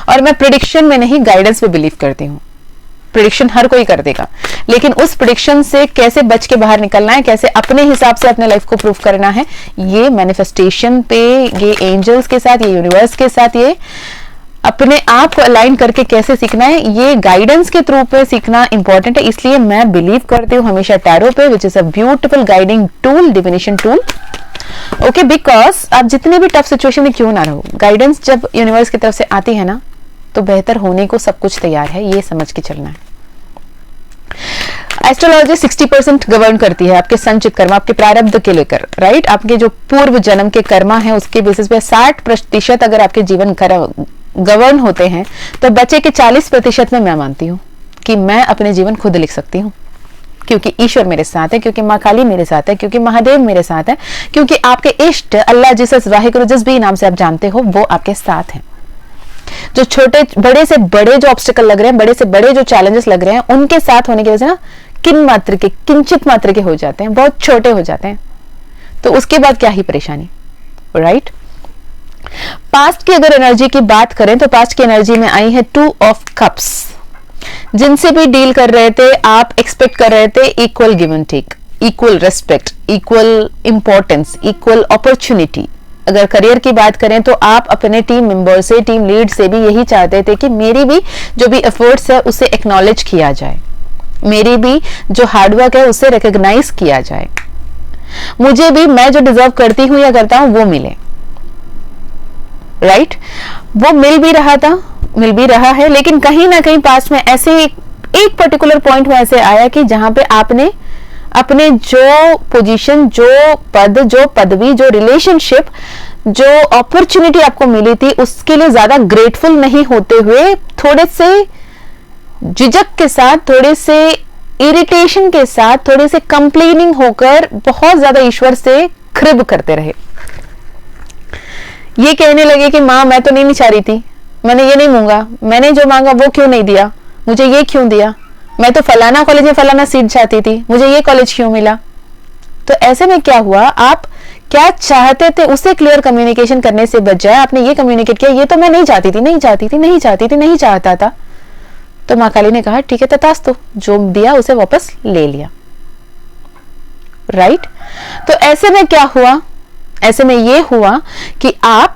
और मैं प्रिडिक्शन में नहीं, गाइडेंस में बिलीव करती हूँ। प्रिडिक्शन हर कोई कर देगा, लेकिन उस प्रिडिक्शन से कैसे बच के बाहर निकलना है, कैसे अपने हिसाब से अपने लाइफ को प्रूव करना है, ये मैनिफेस्टेशन पे, ये एंजल्स के साथ, ये यूनिवर्स के साथ, ये अपने आप को अलाइन करके कैसे सीखना है, ये गाइडेंस के थ्रू पे सीखना इंपॉर्टेंट है। इसलिए मैं बिलीव करती हूँ हमेशा टैरो पे, which is a beautiful guiding tool, divination tool. Okay, because आप जितने भी टफ सिचुएशन में क्यों ना रहो, गाइडेंस जब यूनिवर्स की तरफ से आती है ना, तो बेहतर होने को सब कुछ तैयार है, ये समझ के चलना है। एस्ट्रोलॉजी 60% गवर्न करती है आपके संचित कर्म, आपके प्रारब्ध के लेकर, राइट। आपके जो पूर्व जन्म के कर्मा है उसके बेसिस पे 60% अगर आपके जीवन गवर्न होते हैं, तो बचे के 40% में मैं मानती हूँ कि मैं अपने जीवन खुद लिख सकती हूँ, क्योंकि ईश्वर मेरे साथ है, क्योंकि माँ काली मेरे साथ है, क्योंकि महादेव मेरे साथ है, क्योंकि आपके इष्ट अल्लाह, जिसस, वाहिगुरु, जिस भी नाम से आप जानते हो, वो आपके साथ हैं। जो छोटे बड़े से बड़े जो ऑब्स्टिकल लग रहे हैं, बड़े से बड़े जो चैलेंजेस लग रहे हैं, उनके साथ होने की वजह से ना किंचित मात्र के हो जाते हैं, बहुत छोटे हो जाते हैं, तो उसके बाद क्या ही परेशानी, राइट। पास्ट की अगर एनर्जी की बात करें तो पास्ट की एनर्जी में आई है 2 ऑफ कप्स। जिनसे भी डील कर रहे थे आप, एक्सपेक्ट कर रहे थे equal give and take, equal respect, equal importance, equal opportunity. अगर करियर की बात करें तो आप अपने टीम मेंबर से, टीम लीड से भी यही चाहते थे कि मेरी भी जो भी एफर्ट्स है उसे एक्नॉलेज किया जाए, मेरी भी जो हार्डवर्क है उसे रिकॉग्नाइज किया जाए, मुझे भी मैं जो डिजर्व करती हूं या करता हूं वो मिले, राइट। वो मिल भी रहा था, मिल भी रहा है, लेकिन कहीं ना कहीं पास्ट में ऐसे एक पर्टिकुलर पॉइंट में ऐसे आया कि जहां पे आपने अपने जो पोजीशन, जो पद, जो पदवी, जो रिलेशनशिप, जो अपॉर्चुनिटी आपको मिली थी, उसके लिए ज्यादा ग्रेटफुल नहीं होते हुए, थोड़े से झिझक के साथ, थोड़े से इरिटेशन के साथ, थोड़े से कंप्लेनिंग होकर बहुत ज्यादा ईश्वर से खिब करते रहे। ये कहने लगे कि माँ मैं तो नहीं चाह रही थी, मैंने ये नहीं मांगा, मैंने जो मांगा वो क्यों नहीं दिया, मुझे ये क्यों दिया, मैं तो फलाना कॉलेज में फलाना सीट चाहती थी, मुझे ये कॉलेज क्यों मिला। तो ऐसे में क्या हुआ, आप क्या चाहते थे उसे क्लियर कम्युनिकेशन करने से बजाय आपने ये कम्युनिकेट किया, ये तो मैं नहीं चाहती थी, नहीं चाहती थी, नहीं चाहती थी, नहीं चाहता था। तो माँ काली ने कहा ठीक है तथास्तु, जो दिया उसे वापस ले लिया, राइट। तो ऐसे में क्या हुआ, ऐसे में ये हुआ कि आप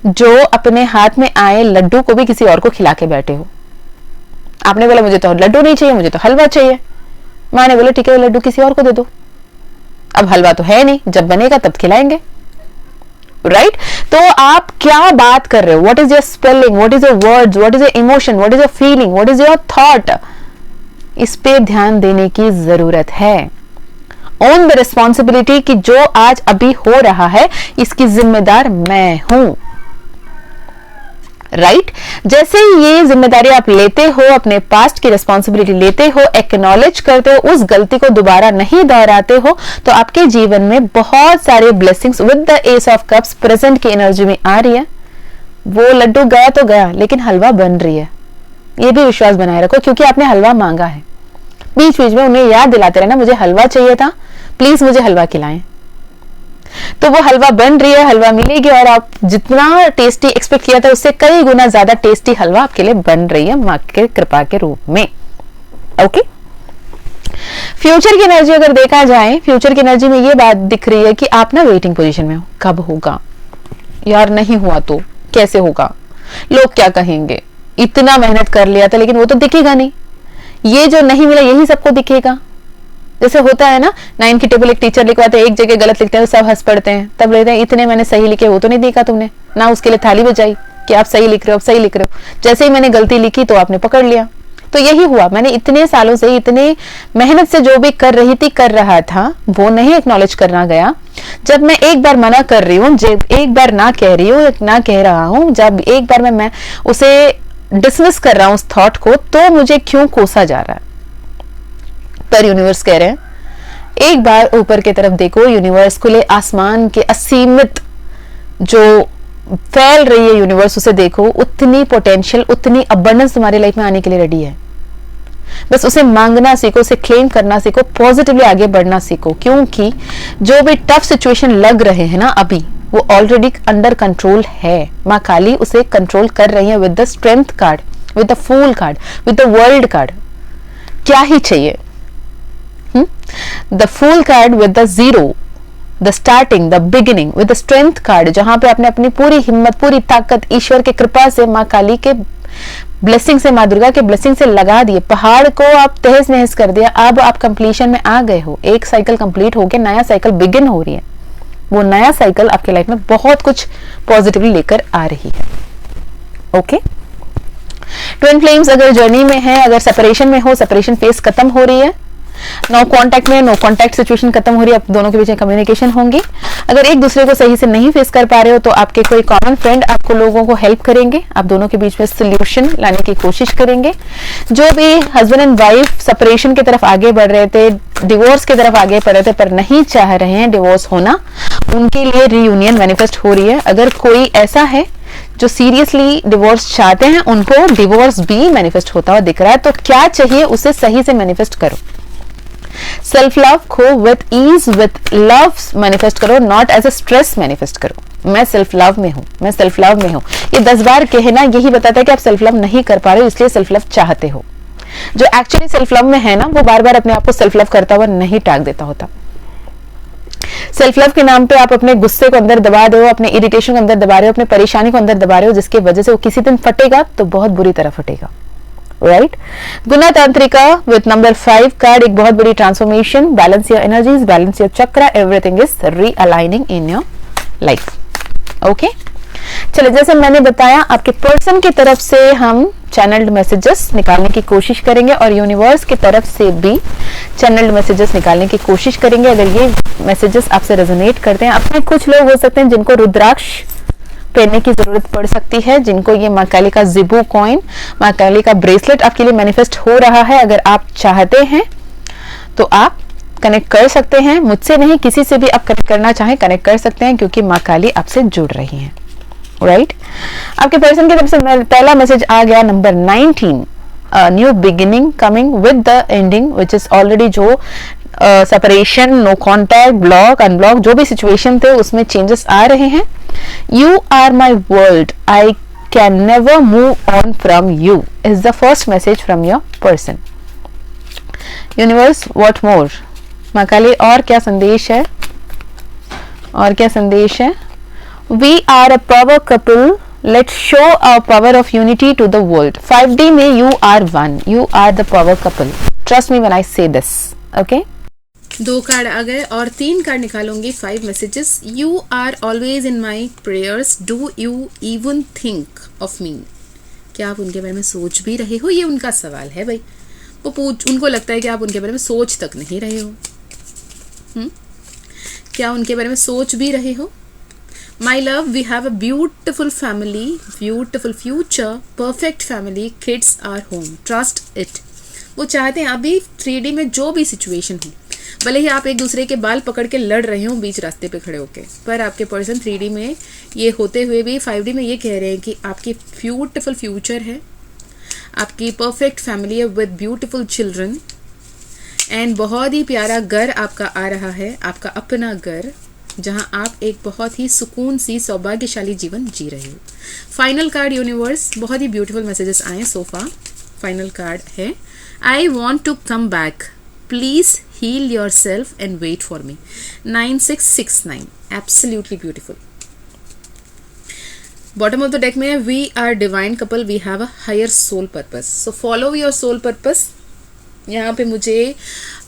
जो अपने हाथ में आए लड्डू को भी किसी और को खिला के बैठे हो। आपने बोला मुझे तो लड्डू नहीं चाहिए, मुझे तो हलवा चाहिए। माँ ने बोला ठीक है लड्डू किसी और को दे दो, अब हलवा तो है नहीं, जब बनेगा तब खिलाएंगे, राइट। तो आप क्या बात कर रहे हो, what is your spelling, what is your words, what is your emotion, what is your feeling, what is your thought, इस पे ध्यान देने की जरूरत है। ओन द रिस्पॉन्सिबिलिटी कि जो आज अभी हो रहा है इसकी जिम्मेदार मैं हूं, राइट। जैसे ये जिम्मेदारी आप लेते हो, अपने पास्ट की रिस्पॉन्सिबिलिटी लेते हो, एक्नॉलेज करते हो, उस गलती को दोबारा नहीं दोहराते हो, तो आपके जीवन में बहुत सारे blessings with the S of cups present की एनर्जी में आ रही है। वो लड्डू गया तो गया, लेकिन हलवा बन रही है, ये भी विश्वास बनाए रखो, क्योंकि आपने हलवा मांगा है। बीच बीच में उन्हें याद दिलाते रहना मुझे हलवा चाहिए था, प्लीज मुझे हलवा खिलाएं। तो वो हलवा बन रही है, हलवा मिलेगी, और आप जितना टेस्टी एक्सपेक्ट किया था उससे कई गुना ज्यादा टेस्टी हलवा आपके लिए बन रही है मां के कृपा के रूप में। ओके, फ्यूचर की एनर्जी अगर देखा जाए, फ्यूचर की एनर्जी में ये बात दिख रही है कि आप ना वेटिंग पोजीशन में हो, कब होगा यार, नहीं हुआ तो कैसे होगा, लोग क्या कहेंगे, इतना मेहनत कर लिया था लेकिन वो तो दिखेगा नहीं, ये जो नहीं मिला यही सबको दिखेगा। जैसे होता है ना 9 की टेबल एक टीचर लिखवाते हैं, एक जगह गलत लिखते हैं तो सब हंस पड़ते हैं, तब लेते हैं इतने मैंने सही लिखे, वो तो नहीं देखा तुमने ना, उसके लिए थाली बजाई कि आप सही लिख रहे हो, आप सही लिख रहे हो। जैसे ही मैंने गलती लिखी तो आपने पकड़ लिया। तो यही हुआ, मैंने इतने सालों से इतने मेहनत से जो भी कर रही थी, कर रहा था, वो नहीं एक्नॉलेज करना गया। जब मैं एक बार मना कर रही हूँ, जब एक बार ना कह रही हूँ, ना कह रहा हूँ, जब एक बार मैं उसे डिसमिस कर रहा हूँ उस थॉट को, तो मुझे क्यों कोसा जा रहा है। पर यूनिवर्स कह रहे हैं एक बार ऊपर की तरफ देखो, यूनिवर्स खुले आसमान के असीमित जो फैल रही है यूनिवर्स, उसे देखो, उतनी पोटेंशियल, उतनी अबंडेंस तुम्हारी लाइफ में आने के लिए रेडी है। बस उसे मांगना सीखो, उसे क्लेम करना सीखो, पॉजिटिवली आगे बढ़ना सीखो, क्योंकि जो भी टफ सिचुएशन लग रहे हैं ना अभी, वो ऑलरेडी अंडर कंट्रोल है। माँ काली उसे कंट्रोल कर रही है with the strength card, with the fool card, with the world card. क्या ही चाहिए? The fool card with the zero, the starting, the beginning, with the strength card, जहां पे आपने अपनी पूरी हिम्मत, पूरी ताकत ईश्वर की कृपा से, माँ काली के ब्लेसिंग से, माँ दुर्गा के ब्लेसिंग से लगा दिए, पहाड़ को आप तहस नहस कर दिया। अब आप कंप्लीशन में आ गए हो, एक साइकिल कंप्लीट हो गया, नया साइकिल बिगिन हो रही है। वो नया साइकिल आपके लाइफ में बहुत कुछ पॉजिटिवली लेकर आ रही है। ओके, ट्विन फ्लेम्स अगर जर्नी में है, अगर सेपरेशन में हो, सेपरेशन फेस खत्म हो रही है, नो कांटेक्ट में, नो कांटेक्ट सिचुएशन खत्म हो रही है, आप दोनों के बीच में कम्युनिकेशन होंगी। अगर एक दूसरे को सही से नहीं फेस कर पा रहे हो तो आपके कोई कॉमन फ्रेंड आपको लोगों को हेल्प करेंगे, आप दोनों के बीच में सोल्यूशन लाने की कोशिश करेंगे। जो भी हस्बैंड एंड वाइफ सेपरेशन की तरफ आगे बढ़ रहे थे, डिवोर्स की तरफ आगे बढ़ रहे थे पर नहीं चाह रहे हैं डिवोर्स होना, उनके लिए रीयूनियन मैनिफेस्ट हो रही है। अगर कोई ऐसा है जो सीरियसली डिवोर्स चाहते हैं, उनको डिवोर्स भी मैनिफेस्ट होता हुआ दिख रहा है। तो क्या चाहिए, उसे सही से मैनिफेस्ट करो। सेल्फ लव को with ease, with love manifest करो, not as a stress manifest करो। मैं सेल्फ लव में हूं, मैं सेल्फ लव में हूं, ये 10 बार कहना यही बताता है कि आप सेल्फ लव नहीं कर पा रहे हो, इसलिए सेल्फ लव चाहते हो। जो एक्चुअली सेल्फ लव में है ना, वो बार बार अपने आप को सेल्फ लव करता हुआ नहीं टाक देता होता। सेल्फ लव के नाम पे आप अपने गुस्से को अंदर दबा रहे हो, अपने इरिटेशन को अंदर दबा रहे हो, अपने परेशानी को अंदर दबा रहे हो, जिसकी वजह से वो किसी दिन फटेगा तो बहुत बुरी तरह फटेगा। राइट, गुना तांत्रिका विथ नंबर 5 कार्ड, एक बहुत बड़ी transformation, balance your energies, balance your chakra, everything is realigning in your life. Okay, चलिए, जैसे मैंने बताया आपके पर्सन की तरफ से हम चैनल्ड मैसेजेस निकालने की कोशिश करेंगे और यूनिवर्स की तरफ से भी चैनल्ड मैसेजेस निकालने की कोशिश करेंगे। अगर ये मैसेजेस आपसे रेजोनेट करते हैं, अपने कुछ लोग हो सकते हैं जिनको रुद्राक्ष पहनने की जरूरत पड़ सकती है, जिनको ये माँ काली का जिबू कॉइन, माँ काली का ब्रेसलेट आपके लिए मैनिफेस्ट हो रहा है। अगर आप चाहते हैं तो आप कनेक्ट कर सकते हैं, मुझसे नहीं, किसी से भी आप कनेक्ट करना चाहें कनेक्ट कर सकते हैं, क्योंकि माँ काली आपसे जुड़ रही हैं। राइट, आपके पर्सन की तरफ से पहला मैसेज आ गया number 19, new beginning coming with the ending, which is already जो separation, no contact, block, unblock, जो भी सिचुएशन थे उसमें चेंजेस आ रहे हैं। You are my world, I can never move on from you, is the first message from your person. Universe, what more? माँ काली, और क्या संदेश है, और क्या संदेश है? We are a power couple, let's show our power of unity to the world. 5D में you are one, you are the power couple. Trust me when I say this. Okay? 2 card आ गए और 3 कार्ड निकालूंगी। 5 messages. You are always in my prayers, do you even think of me? क्या आप उनके बारे में सोच भी रहे हो? ये उनका सवाल है भाई, वो उनको लगता है कि आप उनके बारे में सोच तक नहीं रहे हो। क्या उनके बारे में सोच भी रहे हो? My love, we have a beautiful family, beautiful future, perfect family, kids are home, trust it. वो चाहते हैं अभी 3D में जो भी सिचुएशन हो, भले ही आप एक दूसरे के बाल पकड़ के लड़ रहे हो बीच रास्ते पे खड़े होके, पर आपके पर्सन 3D में ये होते हुए भी 5D में ये कह रहे हैं कि आपकी ब्यूटिफुल फ्यूचर है, आपकी परफेक्ट फैमिली है विद ब्यूटिफुल चिल्ड्रन, एंड बहुत ही प्यारा घर आपका आ रहा है, आपका अपना घर, जहां आप एक बहुत ही सुकून सी सौभाग्यशाली जीवन जी रहे हो। फाइनल कार्ड यूनिवर्स, बहुत ही ब्यूटीफुल मैसेजेस आए सोफा। फाइनल कार्ड है, I want to come back, please heal yourself and wait for me. 9669, absolutely beautiful. Bottom of the deck में we are divine couple, we have a higher soul purpose, so follow your soul purpose. यहाँ पे मुझे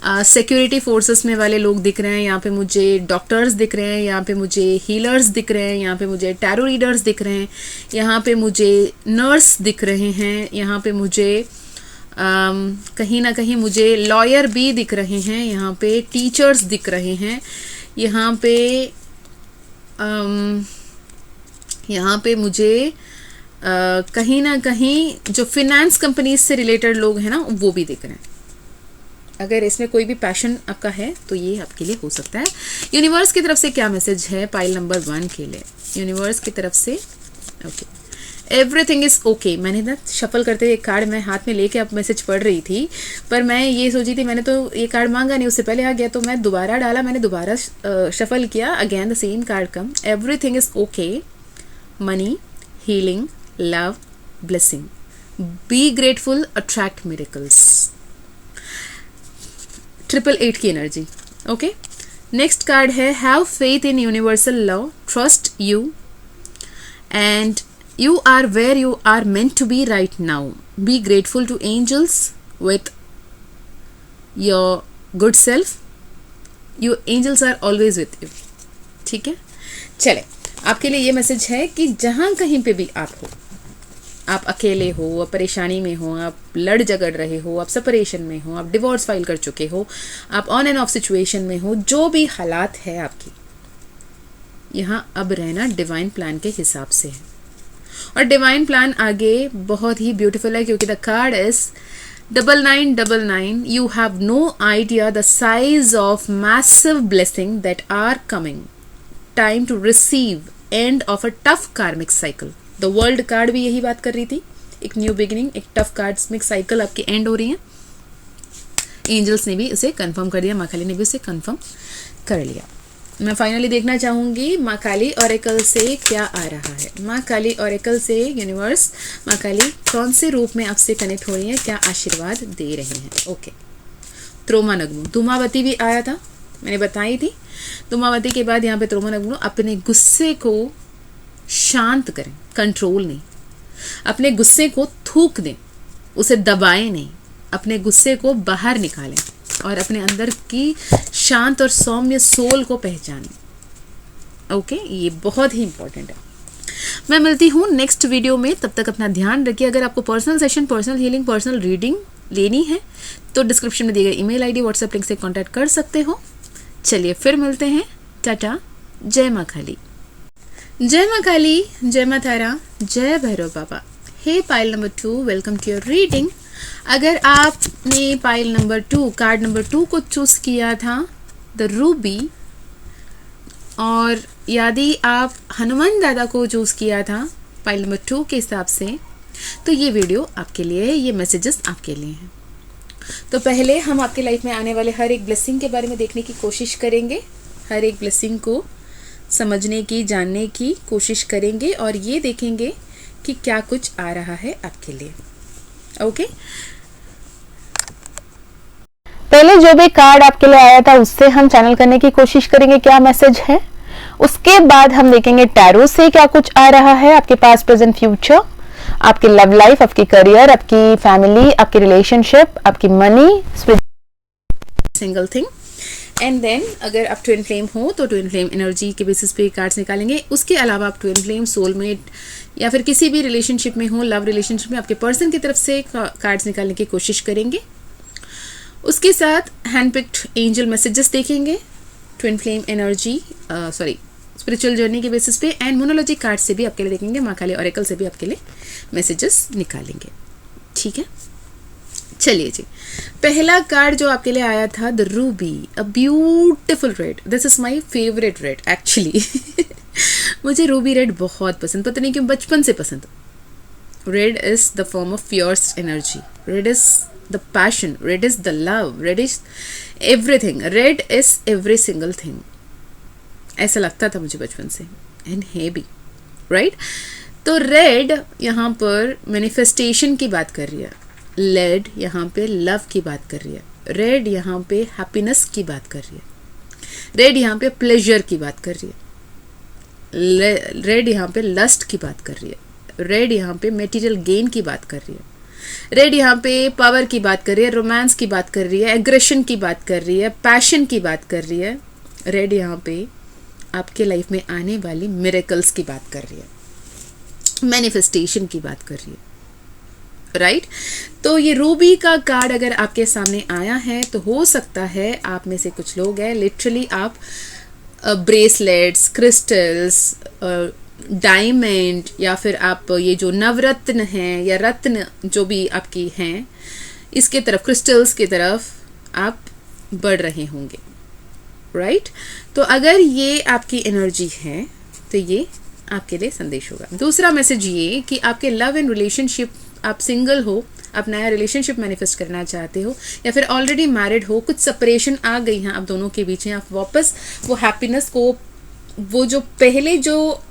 सिक्योरिटी फोर्सेस में वाले लोग दिख रहे हैं, यहाँ पे मुझे डॉक्टर्स दिख रहे हैं, यहाँ पे मुझे हीलर्स दिख रहे हैं, यहाँ पे मुझे टैरो रीडर्स दिख रहे हैं, यहाँ पे मुझे नर्स दिख रहे हैं, यहाँ पे मुझे कहीं ना कहीं मुझे लॉयर भी दिख रहे हैं, यहाँ पे टीचर्स दिख रहे हैं, यहाँ पे मुझे कहीं ना कहीं जो फिनेंस कंपनीज से रिलेटेड लोग हैं ना, वो भी दिख रहे हैं। अगर इसमें कोई भी पैशन आपका है तो ये आपके लिए हो सकता है। यूनिवर्स की तरफ से क्या मैसेज है पाइल नंबर 1 के लिए? यूनिवर्स की तरफ से ओके, एवरीथिंग इज ओके। मैंने ना शफल करते एक कार्ड मैं हाथ में लेके अब मैसेज पढ़ रही थी, पर मैं ये सोची थी, मैंने तो ये कार्ड मांगा नहीं, उससे पहले आ गया, तो मैं दोबारा डाला, मैंने दोबारा शफल किया, again the same card come. Everything is okay, money, healing, love, blessing, be grateful, attract miracles. 888 की एनर्जी। ओके, नेक्स्ट कार्ड है have faith in universal love, trust you and you are where you are meant to be right now. Be grateful to angels with your good self. You angels are always with you. ठीक है, चले, आपके लिए ये मैसेज है कि जहाँ कहीं पे भी आप हो, आप अकेले हो, आप परेशानी में हो, आप लड़ झगड़ रहे हो, आप सेपरेशन में हो, आप डिवोर्स फाइल कर चुके हो, आप ऑन एंड ऑफ सिचुएशन में हो, जो भी हालात है आपकी, यहाँ अब रहना डिवाइन प्लान के हिसाब से है। और डिवाइन प्लान आगे बहुत ही ब्यूटीफुल है, क्योंकि the card is 9999। You have no idea the size of massive blessing that are coming, time to receive end of a tough karmic cycle. The world card भी यही बात कर रही थी, एक न्यू बिगिनिंग, एक टफ कार्मिक साइकिल आपकी एंड हो रही है। एंजल्स ने भी उसे कंफर्म कर दिया, माँ काली ने भी उसे कंफर्म कर लिया। मैं फाइनली देखना चाहूँगी माँ काली ऑरेकल से क्या आ रहा है। माँ काली ऑरेकल से यूनिवर्स, माँ काली कौन से रूप में आपसे कनेक्ट हो रही है, क्या आशीर्वाद दे रहे हैं? ओके, त्रोमा नगमु, धूमावती भी आया था, मैंने बताई थी। धूमावती के बाद यहाँ पे त्रोमा नगमु, अपने गुस्से को शांत करें, कंट्रोल नहीं, अपने गुस्से को थूक दें, उसे दबाएं नहीं, अपने गुस्से को बाहर निकालें और अपने अंदर की शांत और सौम्य सोल को पहचानें। ओके, ये बहुत ही इंपॉर्टेंट है। मैं मिलती हूँ नेक्स्ट वीडियो में, तब तक अपना ध्यान रखिए। अगर आपको personal session, personal healing, personal reading लेनी है तो डिस्क्रिप्शन में दिए गए ईमेल आईडी, व्हाट्सएप लिंक से कांटेक्ट कर सकते हो। चलिए फिर मिलते हैं, टाटा, जय माँ काली। जय माँ काली, जय माँ तारा, जय भैरव बाबा। Hey pile number 2, welcome to your reading. अगर आपने पाइल नंबर 2, कार्ड नंबर 2 को चूज किया था, द रूबी, और यदि आप हनुमान दादा को चूज किया था पाइल नंबर 2 के हिसाब से, तो ये वीडियो आपके लिए है, ये मैसेजेस आपके लिए हैं। तो पहले हम आपके लाइफ में आने वाले हर एक ब्लेसिंग के बारे में देखने की कोशिश करेंगे, हर एक ब्लेसिंग को समझने की, जानने की कोशिश करेंगे और ये देखेंगे कि क्या कुछ आ रहा है आपके लिए। ओके, पहले जो भी कार्ड आपके लिए आया था उससे हम चैनल करने की कोशिश करेंगे क्या मैसेज है। उसके बाद हम देखेंगे टैरो से क्या कुछ आ रहा है आपके पास, प्रेजेंट, फ्यूचर, आपकी लव लाइफ, आपकी करियर, आपकी फैमिली, आपकी रिलेशनशिप, आपकी money, single thing. And then अगर आप ट्विन फ्लेम हो तो ट्विन फ्लेम एनर्जी के बेसिस पे कार्ड्स निकालेंगे। उसके अलावा आप ट्विन फ्लेम, सोलमेट या फिर किसी भी रिलेशनशिप में हो, लव रिलेशनशिप में, आपके पर्सन की तरफ से कार्ड्स निकालने की कोशिश करेंगे। उसके साथ हैंड पिक्ड एंजल मैसेजेस देखेंगे, twin flame energy, spiritual journey के बेसिस पे, एंड मोनोलॉजी कार्ड से भी आपके लिए देखेंगे, माँ काली ऑरेकल से भी आपके लिए मैसेजेस निकालेंगे। ठीक है, चलिए जी, पहला कार्ड जो आपके लिए आया था, the Ruby, a beautiful red. This is my favourite red actually. मुझे रूबी रेड बहुत पसंद, पता नहीं क्यों, बचपन से पसंद। Red is the form of furs energy, red is the passion, red is the love, red is everything, red is every single thing. ऐसा लगता था मुझे बचपन से, एंड है भी, राइट। तो रेड यहाँ पर मैनिफेस्टेशन की बात कर रही है, रेड यहाँ पे लव की बात कर रही है, रेड यहाँ पे हैप्पीनेस की बात कर रही है, रेड यहाँ पे प्लेजर की बात कर रही है, रेड यहाँ पे लस्ट की बात कर रही है, रेड यहाँ पे मटेरियल गेन की बात कर रही है, रेड यहाँ पे पावर की बात कर रही है, रोमांस की बात कर रही है, एग्रेशन की बात कर रही है, पैशन की बात कर रही है, रेड यहाँ पे आपके लाइफ में आने वाली मिरेकल्स की बात कर रही है, मैनिफेस्टेशन की बात कर रही है, राइट। तो ये रूबी का कार्ड अगर आपके सामने आया है तो हो सकता है आप में से कुछ लोग हैं, लिटरली आप ब्रेसलेट्स, क्रिस्टल्स, डायमंड, या फिर आप ये जो नवरत्न हैं या रत्न जो भी आपकी हैं, इसके तरफ, क्रिस्टल्स की तरफ आप बढ़ रहे होंगे, राइट? तो अगर ये आपकी एनर्जी है तो ये आपके लिए संदेश होगा। दूसरा मैसेज ये कि आपके लव एंड रिलेशनशिप, आप सिंगल हो, आप नया रिलेशनशिप मैनिफेस्ट करना चाहते हो, या फिर ऑलरेडी मैरिड हो, कुछ सेपरेशन आ गई हैं आप दोनों के बीच में, आप वापस वो हैप्पीनेस को, वो जो पहले जो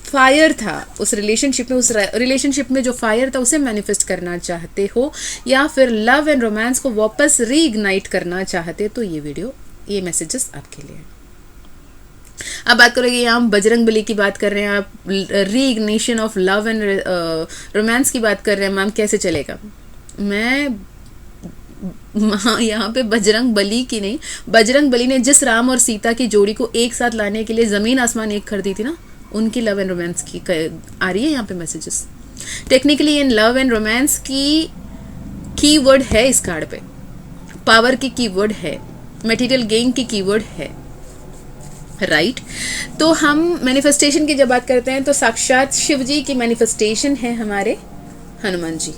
फायर था उस रिलेशनशिप में जो फायर था उसे मैनिफेस्ट करना चाहते हो, या फिर लव एंड रोमांस को वापस रीइग्नाइट करना चाहते, तो ये वीडियो, ये मैसेजेस आपके लिए है। अब बात करेंगे, हम बजरंग बली की बात कर रहे हैं, आप रीइग्निशन ऑफ लव एंड रोमांस की बात कर रहे हैं, मैम कैसे चलेगा? मैं यहाँ पे बजरंग बली की नहीं, बजरंग बली ने जिस राम और सीता की जोड़ी को एक साथ लाने के लिए जमीन आसमान एक कर दी थी ना, उनकी लव एंड रोमांस की आ रही है यहाँ पे messages. Technically in love and romance की कीवर्ड है इस कार्ड पे, पावर की कीवर्ड है, मटेरियल गेन की कीवर्ड है, राइट? तो हम मैनिफेस्टेशन की जब बात करते हैं तो साक्षात शिव जी की मैनिफेस्टेशन है हमारे हनुमान जी,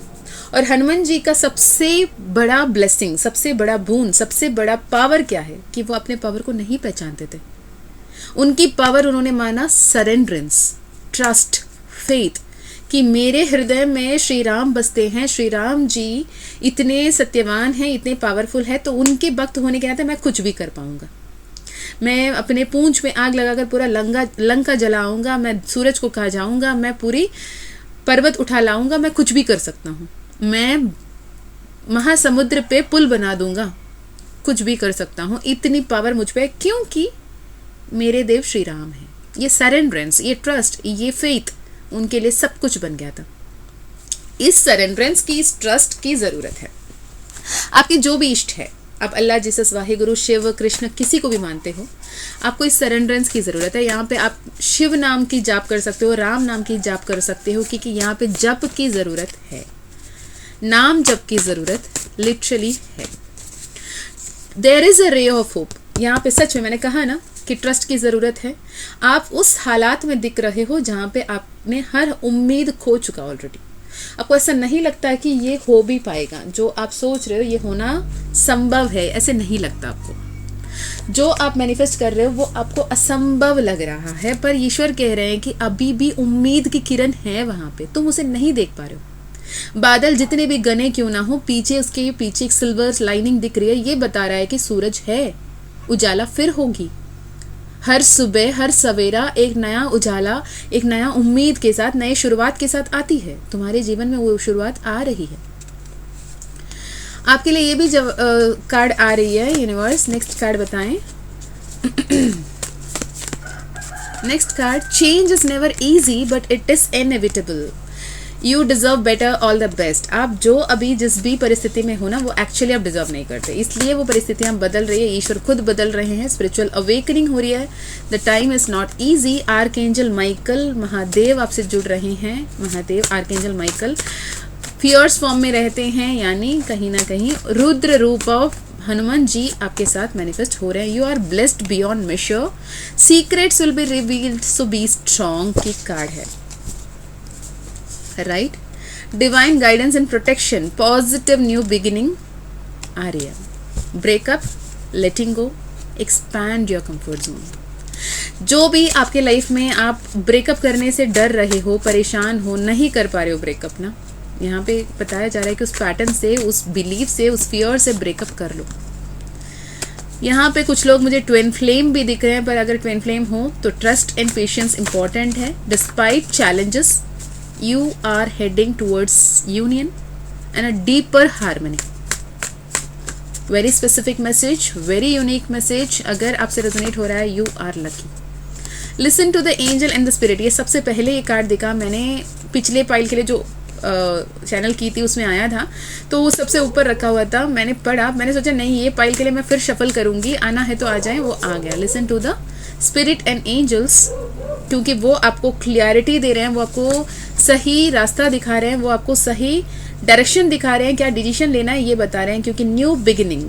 और हनुमान जी का सबसे बड़ा ब्लेसिंग, सबसे बड़ा बोन, सबसे बड़ा पावर क्या है कि वो अपने पावर को नहीं पहचानते थे। उनकी पावर उन्होंने माना सरेंडरेंस, ट्रस्ट, फेथ, कि मेरे हृदय में श्री राम बसते हैं, श्री राम जी इतने सत्यवान हैं, इतने पावरफुल है, तो उनके भक्त होने के नाते मैं कुछ भी कर पाऊंगा। मैं अपने पूंछ में आग लगाकर पूरा लंका जलाऊंगा, मैं सूरज को खा जाऊंगा, मैं पूरी पर्वत उठा लाऊंगा, मैं कुछ भी कर सकता हूँ, मैं महासमुद्र पे पुल बना दूंगा, कुछ भी कर सकता हूँ, इतनी पावर मुझ पे, क्योंकि मेरे देव श्री राम है। ये सरेंडरेंस, ये ट्रस्ट, ये फेथ उनके लिए सब कुछ बन गया था। इस सरेंडरेंस की, इस ट्रस्ट की जरूरत है। आपके जो भी इष्ट है, आप अल्लाह, जीसस, वाहिगुरु, शिव, कृष्ण, किसी को भी मानते हो, आपको इस सरेंडरेंस की ज़रूरत है। यहाँ पे आप शिव नाम की जाप कर सकते हो, राम नाम की जाप कर सकते हो, क्योंकि यहाँ पे जप की ज़रूरत है, नाम जप की ज़रूरत लिटरली है। There is a ray of hope. यहाँ पे सच में मैंने कहा ना कि ट्रस्ट की ज़रूरत है। आप उस हालात में दिख रहे हो जहाँ पे आपने हर उम्मीद खो चुका ऑलरेडी। आपको ऐसा नहीं लगता कि ये हो भी पाएगा, जो आप सोच रहे हो ये होना संभव है, ऐसे नहीं लगता आपको। जो आप मैनिफेस्ट कर रहे हो वो आपको असंभव लग रहा है, पर ईश्वर कह रहे हैं कि अभी भी उम्मीद की किरण है वहाँ पे, तुम उसे नहीं देख पा रहे हो। बादल जितने भी घने क्यों ना हो, पीछे उसके पीछे एक सिल्वर लाइनिंग दिख रही है, ये बता रहा है कि सूरज है, उजाला फिर होगी। हर सुबह, हर सवेरा एक नया उजाला, एक नया उम्मीद के साथ, नई शुरुआत के साथ आती है। तुम्हारे जीवन में वो शुरुआत आ रही है। आपके लिए ये भी जब कार्ड आ रही है यूनिवर्स। नेक्स्ट कार्ड बताएं। Next card, change is never easy but it is inevitable, you deserve better, all the best. आप जो अभी जिस भी परिस्थिति में हो ना, वो एक्चुअली आप डिजर्व नहीं करते, इसलिए वो परिस्थितियां बदल रही है, ईश्वर खुद बदल रहे हैं, स्पिरिचुअल अवेकनिंग हो रही है। The time is not easy. Archangel Michael, Mahadev आपसे जुड़ रहे हैं। Mahadev, archangel Michael fierce form में रहते हैं, यानी कहीं ना कहीं रुद्र रूप ऑफ हनुमान जी आपके साथ मैनिफेस्ट हो रहे हैं। You are blessed beyond measure, secrets will be revealed, so be strong की कार्ड है, right? Divine guidance and protection, positive new beginning आ रही है। Breakup, letting go, expand your comfort zone. जो भी आपके लाइफ में आप ब्रेकअप करने से डर रहे हो, परेशान हो, नहीं कर पा रहे हो ब्रेकअप ना, यहाँ पे बताया जा रहा है कि उस पैटर्न से, उस बिलीफ से, उस फियर से ब्रेकअप कर लो। यहाँ पे कुछ लोग मुझे ट्विन फ्लेम भी दिख रहे हैं, पर अगर ट्विन फ्लेम हो तो ट्रस्ट एंड पेशेंस इंपॉर्टेंट है। Despite challenges, you are heading towards union and a deeper harmony. Very specific message, very unique message. अगर आपसे रेजोनेट हो रहा है, you are lucky. Listen to the angel and the spirit. ये सबसे पहले ये कार्ड दिखा मैंने पिछले पाइल के लिए जो चैनल की थी, उसमें आया था, तो वो सबसे ऊपर रखा हुआ था। मैंने पढ़ा, मैंने सोचा नहीं, ये पाइल के लिए मैं फिर शफल करूंगी, आना है तो आ जाए, वो आ गया। Listen to the spirit and angels, क्योंकि वो आपको क्लियरिटी दे रहे हैं, वो आपको सही रास्ता दिखा रहे हैं, वो आपको सही डायरेक्शन दिखा रहे हैं, क्या डिसीजन लेना है ये बता रहे हैं, क्योंकि न्यू बिगिनिंग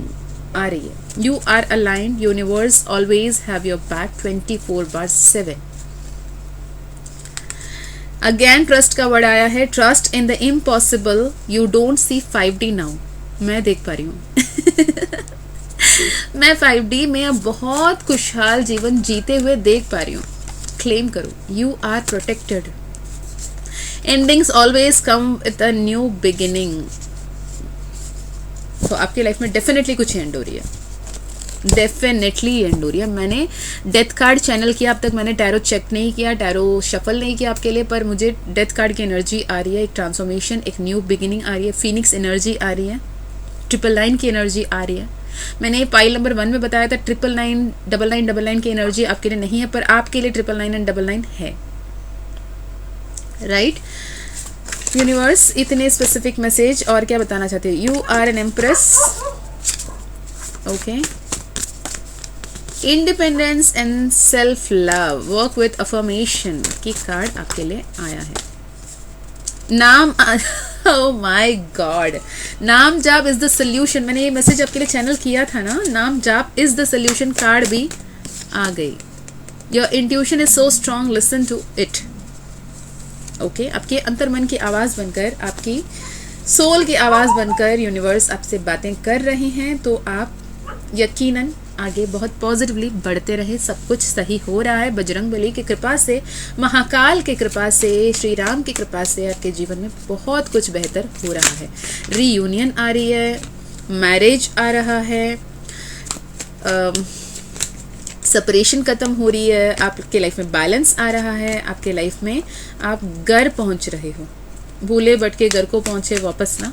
आ रही है। You are aligned, universe always have your back 24/7। Again trust का वर्ड आया है, trust in the impossible, you don't see 5D now. मैं देख पा रही हूँ मैं 5D में अब बहुत खुशहाल जीवन जीते हुए देख पा रही हूँ। क्लेम करो, you are protected. Endings always come with a new beginning. तो आपकी लाइफ में डेफिनेटली कुछ एंड हो रही है, डेफिनेटली एंड हो रही है। मैंने डेथ कार्ड चैनल किया, अब तक मैंने टैरो चेक नहीं किया, टैरो शफल नहीं किया आपके लिए, पर मुझे डेथ कार्ड की एनर्जी आ रही है, एक ट्रांसफॉर्मेशन, एक न्यू बिगिनिंग आ रही है, फीनिक्स एनर्जी आ रही है, 999 की एनर्जी आ रही है। मैंने पाइल नंबर 1 में बताया था 999 9999 की एनर्जी आपके लिए नहीं है, पर आपके लिए 999 एंड 99 है, राइट। यूनिवर्स इतने स्पेसिफिक मैसेज और क्या बताना चाहते हो? You are an empress, okay. Independence and self love, work with affirmation की कार्ड आपके लिए आया है। नाम ओह माय गॉड, नाम जाप इज द सोल्यूशन। मैंने ये मैसेज आपके लिए चैनल किया था ना, नाम जाप इज द सोल्यूशन कार्ड भी आ गई। Your intuition is so strong, listen to it, okay. आपके अंतर्मन की आवाज बनकर, आपकी सोल की आवाज बनकर यूनिवर्स आपसे बातें कर रहे हैं, तो आप यकीनन आगे बहुत पॉजिटिवली बढ़ते रहे। सब कुछ सही हो रहा है, बजरंगबली की कृपा से, महाकाल की कृपा से, श्री राम की कृपा से आपके जीवन में बहुत कुछ बेहतर हो रहा है। रीयूनियन आ रही है, मैरिज आ रहा है, सेपरेशन खत्म हो रही है, आपके लाइफ में बैलेंस आ रहा है, आपके लाइफ में आप घर पहुंच रहे हो, भूले भटके घर को पहुंचे वापस ना।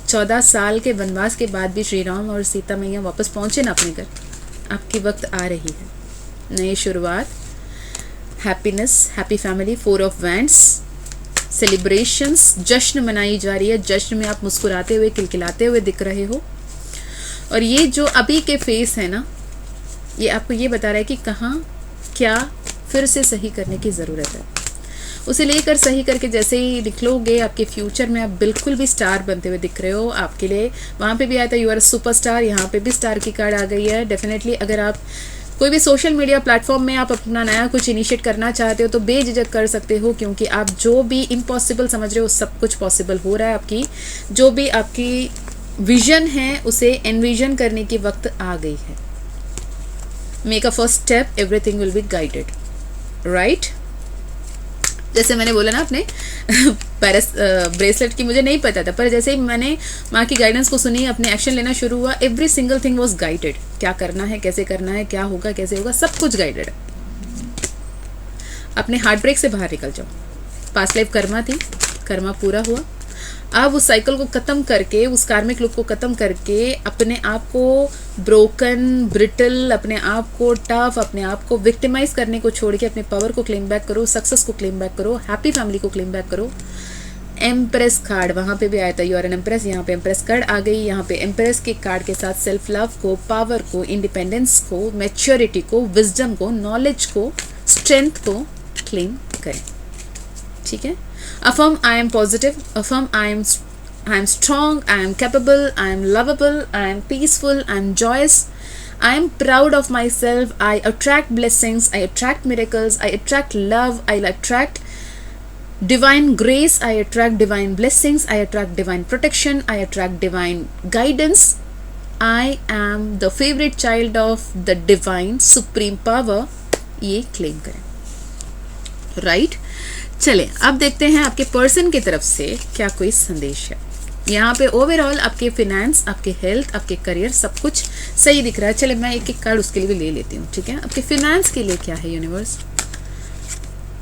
14 साल के वनवास के बाद भी श्री राम और सीता मैया वापस पहुंचे ना अपने घर, आपकी वक्त आ रही है, नई शुरुआत, happiness, happy family, 4 of wands, celebrations, जश्न मनाई जा रही है। जश्न में आप मुस्कुराते हुए, खिलखिलाते हुए दिख रहे हो। और ये जो अभी के फेस है ना, ये आपको ये बता रहा है कि कहाँ क्या फिर से सही करने की ज़रूरत है। उसे लेकर सही करके जैसे ही निकलोगे, आपके फ्यूचर में आप बिल्कुल भी स्टार बनते हुए दिख रहे हो। आपके लिए वहाँ पे भी आया था यू आर सुपर स्टार, यहाँ पे भी स्टार की कार्ड आ गई है। डेफिनेटली अगर आप कोई भी सोशल मीडिया प्लेटफॉर्म में आप अपना नया कुछ इनिशिएट करना चाहते हो तो बेझिझक कर सकते हो, क्योंकि आप जो भी इम्पॉसिबल समझ रहे हो सब कुछ पॉसिबल हो रहा है। आपकी जो भी आपकी विजन है उसे एनविजन करने की वक्त आ गई है। Make a first step, everything will be guided, right. जैसे मैंने बोला ना अपने ब्रेसलेट की मुझे नहीं पता था, पर जैसे ही मैंने माँ की गाइडेंस को सुनी, अपने एक्शन लेना शुरू हुआ, every single thing was guided. क्या करना है, कैसे करना है, क्या होगा, कैसे होगा, सब कुछ गाइडेड है। अपने हार्ट ब्रेक से बाहर निकल जाओ। पास्ट लाइफ कर्मा थी, कर्मा पूरा हुआ। अब उस साइकिल को ख़त्म करके, उस कार्मिक लूप को ख़त्म करके, अपने आप को ब्रोकन, ब्रिटल, अपने आप को टफ, अपने आप को विक्टिमाइज करने को छोड़ के अपने पावर को क्लेम बैक करो, सक्सेस को क्लेम बैक करो, हैप्पी फैमिली को क्लेम बैक करो। एम्प्रेस कार्ड वहाँ पे भी आया था, यू आर एन एम्प्रेस, यहाँ पे एम्प्रेस कार्ड आ गई। यहाँ पे एम्प्रेस के कार्ड के साथ सेल्फ लव को, पावर को, इंडिपेंडेंस को, मैच्योरिटी को, विजडम को, नॉलेज को, स्ट्रेंथ को क्लेम करें, ठीक है। Affirm I am positive, affirm I am strong, I am capable, I am lovable, I am peaceful, I am joyous, I am proud of myself, I attract blessings, I attract miracles, I attract love, I attract divine grace, I attract divine blessings, I attract divine protection, I attract divine guidance, I am the favorite child of the divine supreme power। ये क्लेम करें, राइट। चले अब देखते हैं आपके पर्सन की तरफ से क्या कोई संदेश है। यहाँ पे ओवरऑल आपके फिनेंस, आपके हेल्थ, आपके करियर सब कुछ सही दिख रहा है। चले मैं एक एक कार्ड उसके लिए भी ले लेती हूँ, ठीक है। आपके फिनेंस के लिए क्या है यूनिवर्स,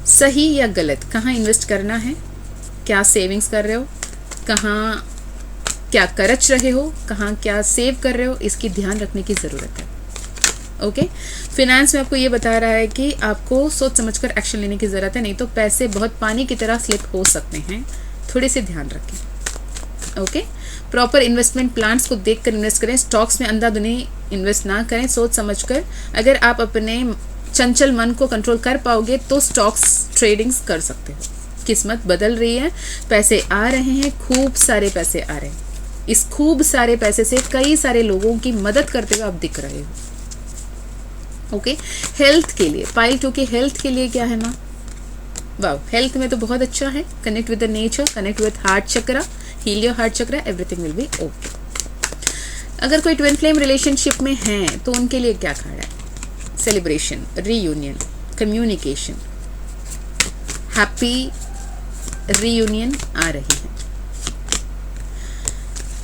सही या गलत, कहाँ इन्वेस्ट करना है, क्या सेविंग्स कर रहे हो, कहाँ क्या खर्च रहे हो, कहाँ क्या सेव कर रहे हो, इसकी ध्यान रखने की ज़रूरत है, ओके। फिनेंस में आपको ये बता रहा है कि आपको सोच समझकर एक्शन लेने की ज़रूरत है, नहीं तो पैसे बहुत पानी की तरह स्लिप हो सकते हैं, थोड़े से ध्यान रखें, ओके। प्रॉपर इन्वेस्टमेंट प्लान्स को देखकर इन्वेस्ट करें, स्टॉक्स में अंधाधुनी इन्वेस्ट ना करें, सोच समझकर। अगर आप अपने चंचल मन को कंट्रोल कर पाओगे तो स्टॉक्स ट्रेडिंग्स कर सकते हो। किस्मत बदल रही है, पैसे आ रहे हैं, खूब सारे पैसे आ रहे हैं। इस खूब सारे पैसे से कई सारे लोगों की मदद करते हुए आप दिख रहे हो, ओके। हेल्थ के लिए, पाइल 2 की हेल्थ के लिए क्या है माँ, वाह, हेल्थ में तो बहुत अच्छा है। Connect with the nature, connect with heart chakra, heal your heart chakra, everything will be okay. अगर कोई ट्विन फ्लेम रिलेशनशिप में है तो उनके लिए क्या कार्ड है? Celebration, reunion, communication, happy reunion आ रही है।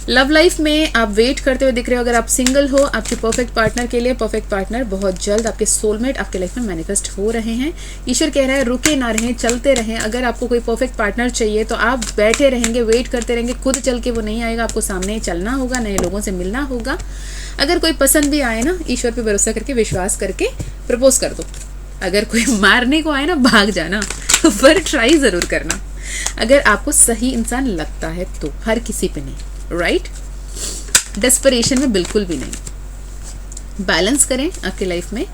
लव लाइफ में आप वेट करते हुए दिख रहे हो। अगर आप सिंगल हो, आपके परफेक्ट पार्टनर के लिए परफेक्ट पार्टनर बहुत जल्द, आपके सोलमेट आपके लाइफ में मैनिफेस्ट हो रहे हैं। ईश्वर कह रहा है रुके ना रहें, चलते रहें। अगर आपको कोई परफेक्ट पार्टनर चाहिए तो आप बैठे रहेंगे, वेट करते रहेंगे, खुद चल के वो नहीं आएगा, आपको सामने चलना होगा, नए लोगों से मिलना होगा। अगर कोई पसंद भी आए ना, ईश्वर पे भरोसा करके, विश्वास करके प्रपोज कर दो। अगर कोई मारने को आए ना, भाग जाना, पर ट्राई ज़रूर करना अगर आपको सही इंसान लगता है तो, हर किसी पे नहीं, राइट? डेस्परेशन में बिल्कुल भी नहीं। बैलेंस करें आपके लाइफ में।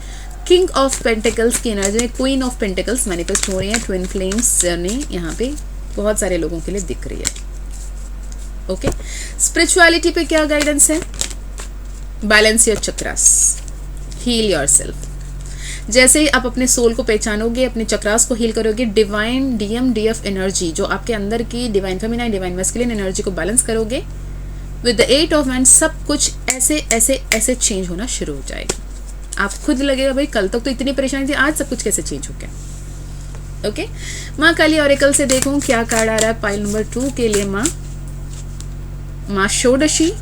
किंग ऑफ पेंटिकल्स की एनर्जी में क्वीन ऑफ पेंटिकल्स मैनिफेस्ट हो रही है। ट्विन फ्लेम्स जर्नी यहाँ पे बहुत सारे लोगों के लिए दिख रही है। ओके, स्पिरिचुअलिटी पे क्या गाइडेंस है? Balance your chakras, heal yourself. जैसे ही आप अपने सोल को पहचानोगे, अपने चक्रास को हील करोगे, डिवाइन DMDF एनर्जी, जो आपके अंदर की divine feminine, divine masculine energy को बैलेंस करोगे, विद द 8 ऑफ वैंड्स सब कुछ ऐसे ऐसे ऐसे चेंज होना शुरू हो जाएगा। आप खुद लगेगा भाई कल तक तो इतनी परेशानी थी, आज सब कुछ कैसे चेंज हो गया। ओके, माँ काली ऑरेकल से देखूं क्या कार्ड आ रहा है पाइल नंबर 2 के लिए। माँ षोडशी,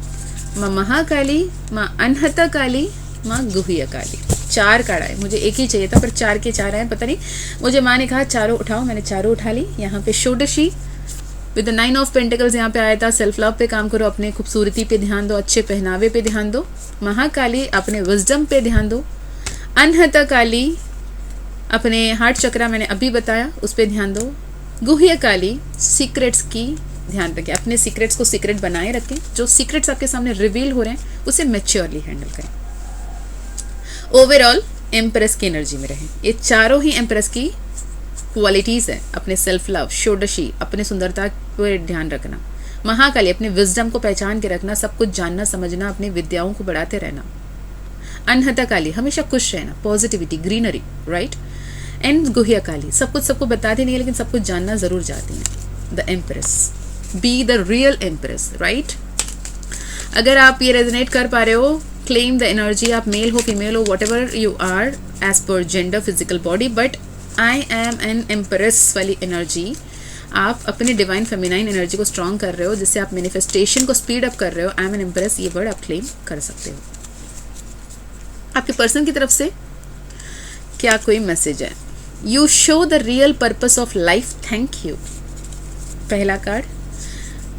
माँ महाकाली, माँ अनहता काली, माँ गुह्य काली। 4 कार्ड आए, मुझे एक ही चाहिए था पर 4 के 4 आए, पता नहीं मुझे माँ ने कहा चारों उठाओ, मैंने चारों उठा ली। यहाँ पे षोडशी विद 9 ऑफ पेंटिकल्स यहाँ पे आया था। सेल्फ लव पे काम करो, अपने खूबसूरती पे ध्यान दो, अच्छे पहनावे पे ध्यान दो। महाकाली अपने विजडम पे ध्यान दो। अनहता काली अपने हार्ट चक्रा, मैंने अभी बताया, उस पर ध्यान दो। गुह्य काली सीक्रेट्स की ध्यान रखें, अपने सीक्रेट्स को सीक्रेट बनाए रखें। जो सीक्रेट्स आपके सामने रिवील हो रहे हैं उसे मैच्योरली हैंडल करें। ओवरऑल एम्प्रेस की एनर्जी में रहें। ये चारों ही एम्प्रेस की क्वालिटीज़ है। अपने सेल्फ लव, षोडशी अपने सुंदरता पर ध्यान रखना, महाकाली अपने विजडम को पहचान के रखना, सब कुछ जानना समझना, अपनी विद्याओं को बढ़ाते रहना। अनहता काली हमेशा खुश रहना, पॉजिटिविटी, ग्रीनरी, राइट? एंड गुह्य काली सब कुछ सबको बताती नहीं है लेकिन सब कुछ जानना जरूर चाहती हैं। The empress, be the real empress, right? अगर आप ये रेजोनेट कर पा रहे हो, क्लेम द एनर्जी। आप मेल हो, फीमेल हो, whatever you are as per gender, physical body, but I am an empress वाली एनर्जी। आप अपने डिवाइन फेमिनाइन एनर्जी को स्ट्रॉन्ग कर रहे हो, जिससे आप मैनिफेस्टेशन को स्पीड अप कर रहे हो। आई एम एन एम्प्रेस, ये वर्ड आप क्लेम कर सकते हो। आपके पर्सन की तरफ से क्या कोई मैसेज है? You show the real purpose of life, thank you. पहला कार्ड।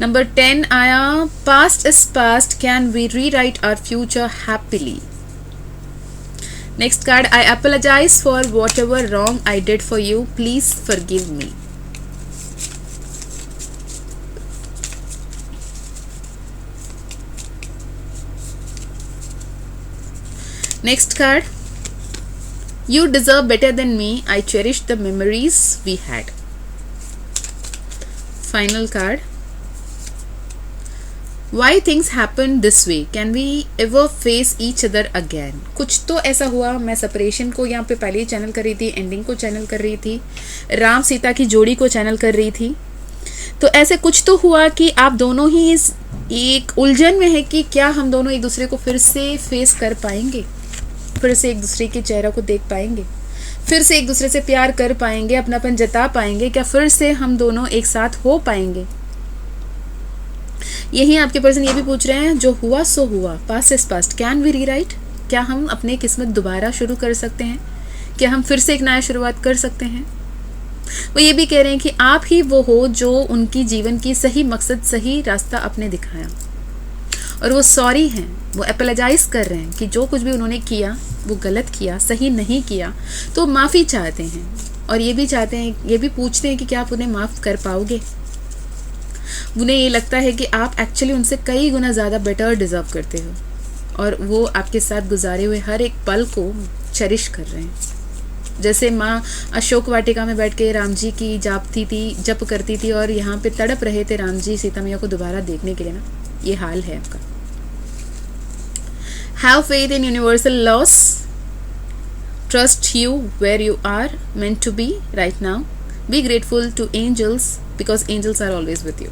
नंबर 10 आया, past is past, can we rewrite our future happily. Next card, I apologise for whatever wrong I did for you, please forgive me. Next card, you deserve better than me, I cherish the memories we had. Final card, why things happen this way, can we ever face each other again? कुछ तो ऐसा हुआ, मैं सेपरेशन को यहाँ पे पहले ही चैनल कर रही थी, एंडिंग को चैनल कर रही थी, राम सीता की जोड़ी को चैनल कर रही थी। तो ऐसे कुछ तो हुआ कि आप दोनों ही इस एक उलझन में है कि क्या हम दोनों एक दूसरे को फिर से फेस कर पाएंगे, फिर से एक दूसरे के चेहरा को देख पाएंगे, फिर से एक दूसरे से प्यार कर पाएंगे, अपनापन जता पाएंगे, क्या फिर से हम दोनों एक साथ हो पाएंगे? यही आपके पर्सन ये भी पूछ रहे हैं, जो हुआ सो हुआ, past is past, can we rewrite, क्या हम अपनी किस्मत दोबारा शुरू कर सकते हैं? क्या हम फिर से एक नया शुरुआत कर सकते हैं? वो ये भी कह रहे हैं कि आप ही वो हो जो उनकी जीवन की सही मकसद, सही रास्ता आपने दिखाया, और वो सॉरी हैं, वो एपोलोजाइज कर रहे हैं कि जो कुछ भी उन्होंने किया वो गलत किया, सही नहीं किया, तो माफ़ी चाहते हैं। और ये भी चाहते हैं, ये भी पूछते हैं कि क्या आप उन्हें माफ़ कर पाओगे? उन्हें ये लगता है कि आप एक्चुअली उनसे कई गुना ज़्यादा बेटर डिज़र्व करते हो, और वो आपके साथ गुजारे हुए हर एक पल को चेरिश कर रहे हैं। जैसे माँ अशोक वाटिका में बैठ के राम जी की जप करती थी, और यहाँ पे तड़प रहे थे राम जी सीता मैया को दोबारा देखने के लिए ना, ये हाल है आपका। Have faith in universal laws. Trust you where you are meant to be right now. Be grateful to angels because angels are always with you.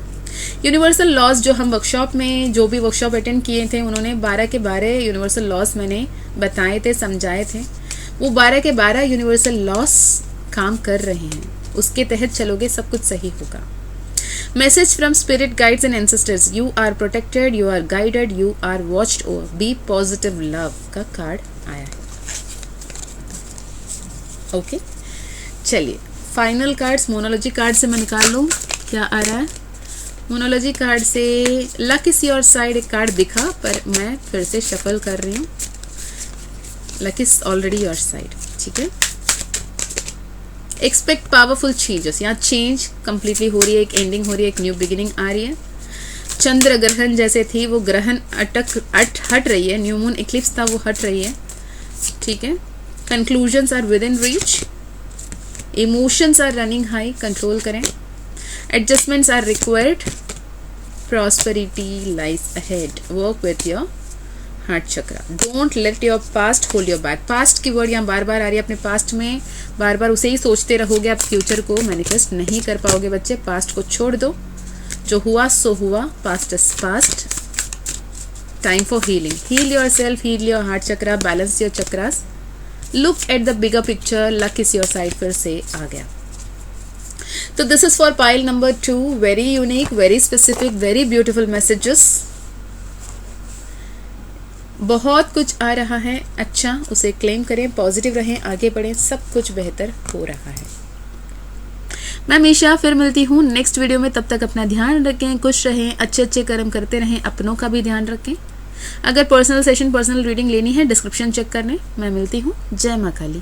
Universal laws जो हम वर्कशॉप में जो भी वर्कशॉप अटेंड किए थे उन्होंने 12 के 12 यूनिवर्सल लॉज मैंने बताए थे, समझाए थे। वो 12 के 12 यूनिवर्सल लॉज काम कर रहे हैं, उसके तहत चलोगे सब कुछ सही होगा। Message from spirit guides and ancestors, you are protected, you are guided, you are watched over, be positive love का कार्ड आया है। ओके चलिए फाइनल कार्ड्स मोनोलॉजी कार्ड से मैं निकाल लूँ क्या आ रहा है। मोनोलॉजी कार्ड से लक इज योर साइड एक कार्ड दिखा, पर मैं फिर से शफल कर रही हूँ। Luck is already your side, ठीक है। एक्सपेक्ट पावरफुल चेंजेस, यहाँ चेंज कंप्लीटली हो रही है, एक एंडिंग हो रही है, एक न्यू बिगिनिंग आ रही है। चंद्र ग्रहण जैसे थी वो ग्रहण हट रही है, न्यू मून इक्लिप्स था वो हट रही है, ठीक है। Conclusions are within reach, emotions are running high, control करें। Adjustments are required, prosperity lies ahead, work with your heart chakra, don't let your past hold your back. Past की वर्ड यहाँ बार बार आ रही है, अपने पास्ट में बार बार उसे ही सोचते रहोगे, आप फ्यूचर को मैनिफेस्ट नहीं कर पाओगे बच्चे। पास्ट को छोड़ दो, जो हुआ सो हुआ, past is past. Time for healing, heal yourself, heal your heart chakra, balance your chakras, look at the bigger picture, luck is your side फिर से आ गया। तो this is for pile number 2, very unique, very specific, very beautiful messages. बहुत कुछ आ रहा है अच्छा, उसे क्लेम करें, पॉजिटिव रहें, आगे बढ़ें, सब कुछ बेहतर हो रहा है। मैं मीशा फिर मिलती हूँ नेक्स्ट वीडियो में, तब तक अपना ध्यान रखें, खुश रहें, अच्छे अच्छे कर्म करते रहें, अपनों का भी ध्यान रखें। अगर पर्सनल सेशन पर्सनल रीडिंग लेनी है डिस्क्रिप्शन चेक करने। मैं मिलती हूँ। जय माँ काली।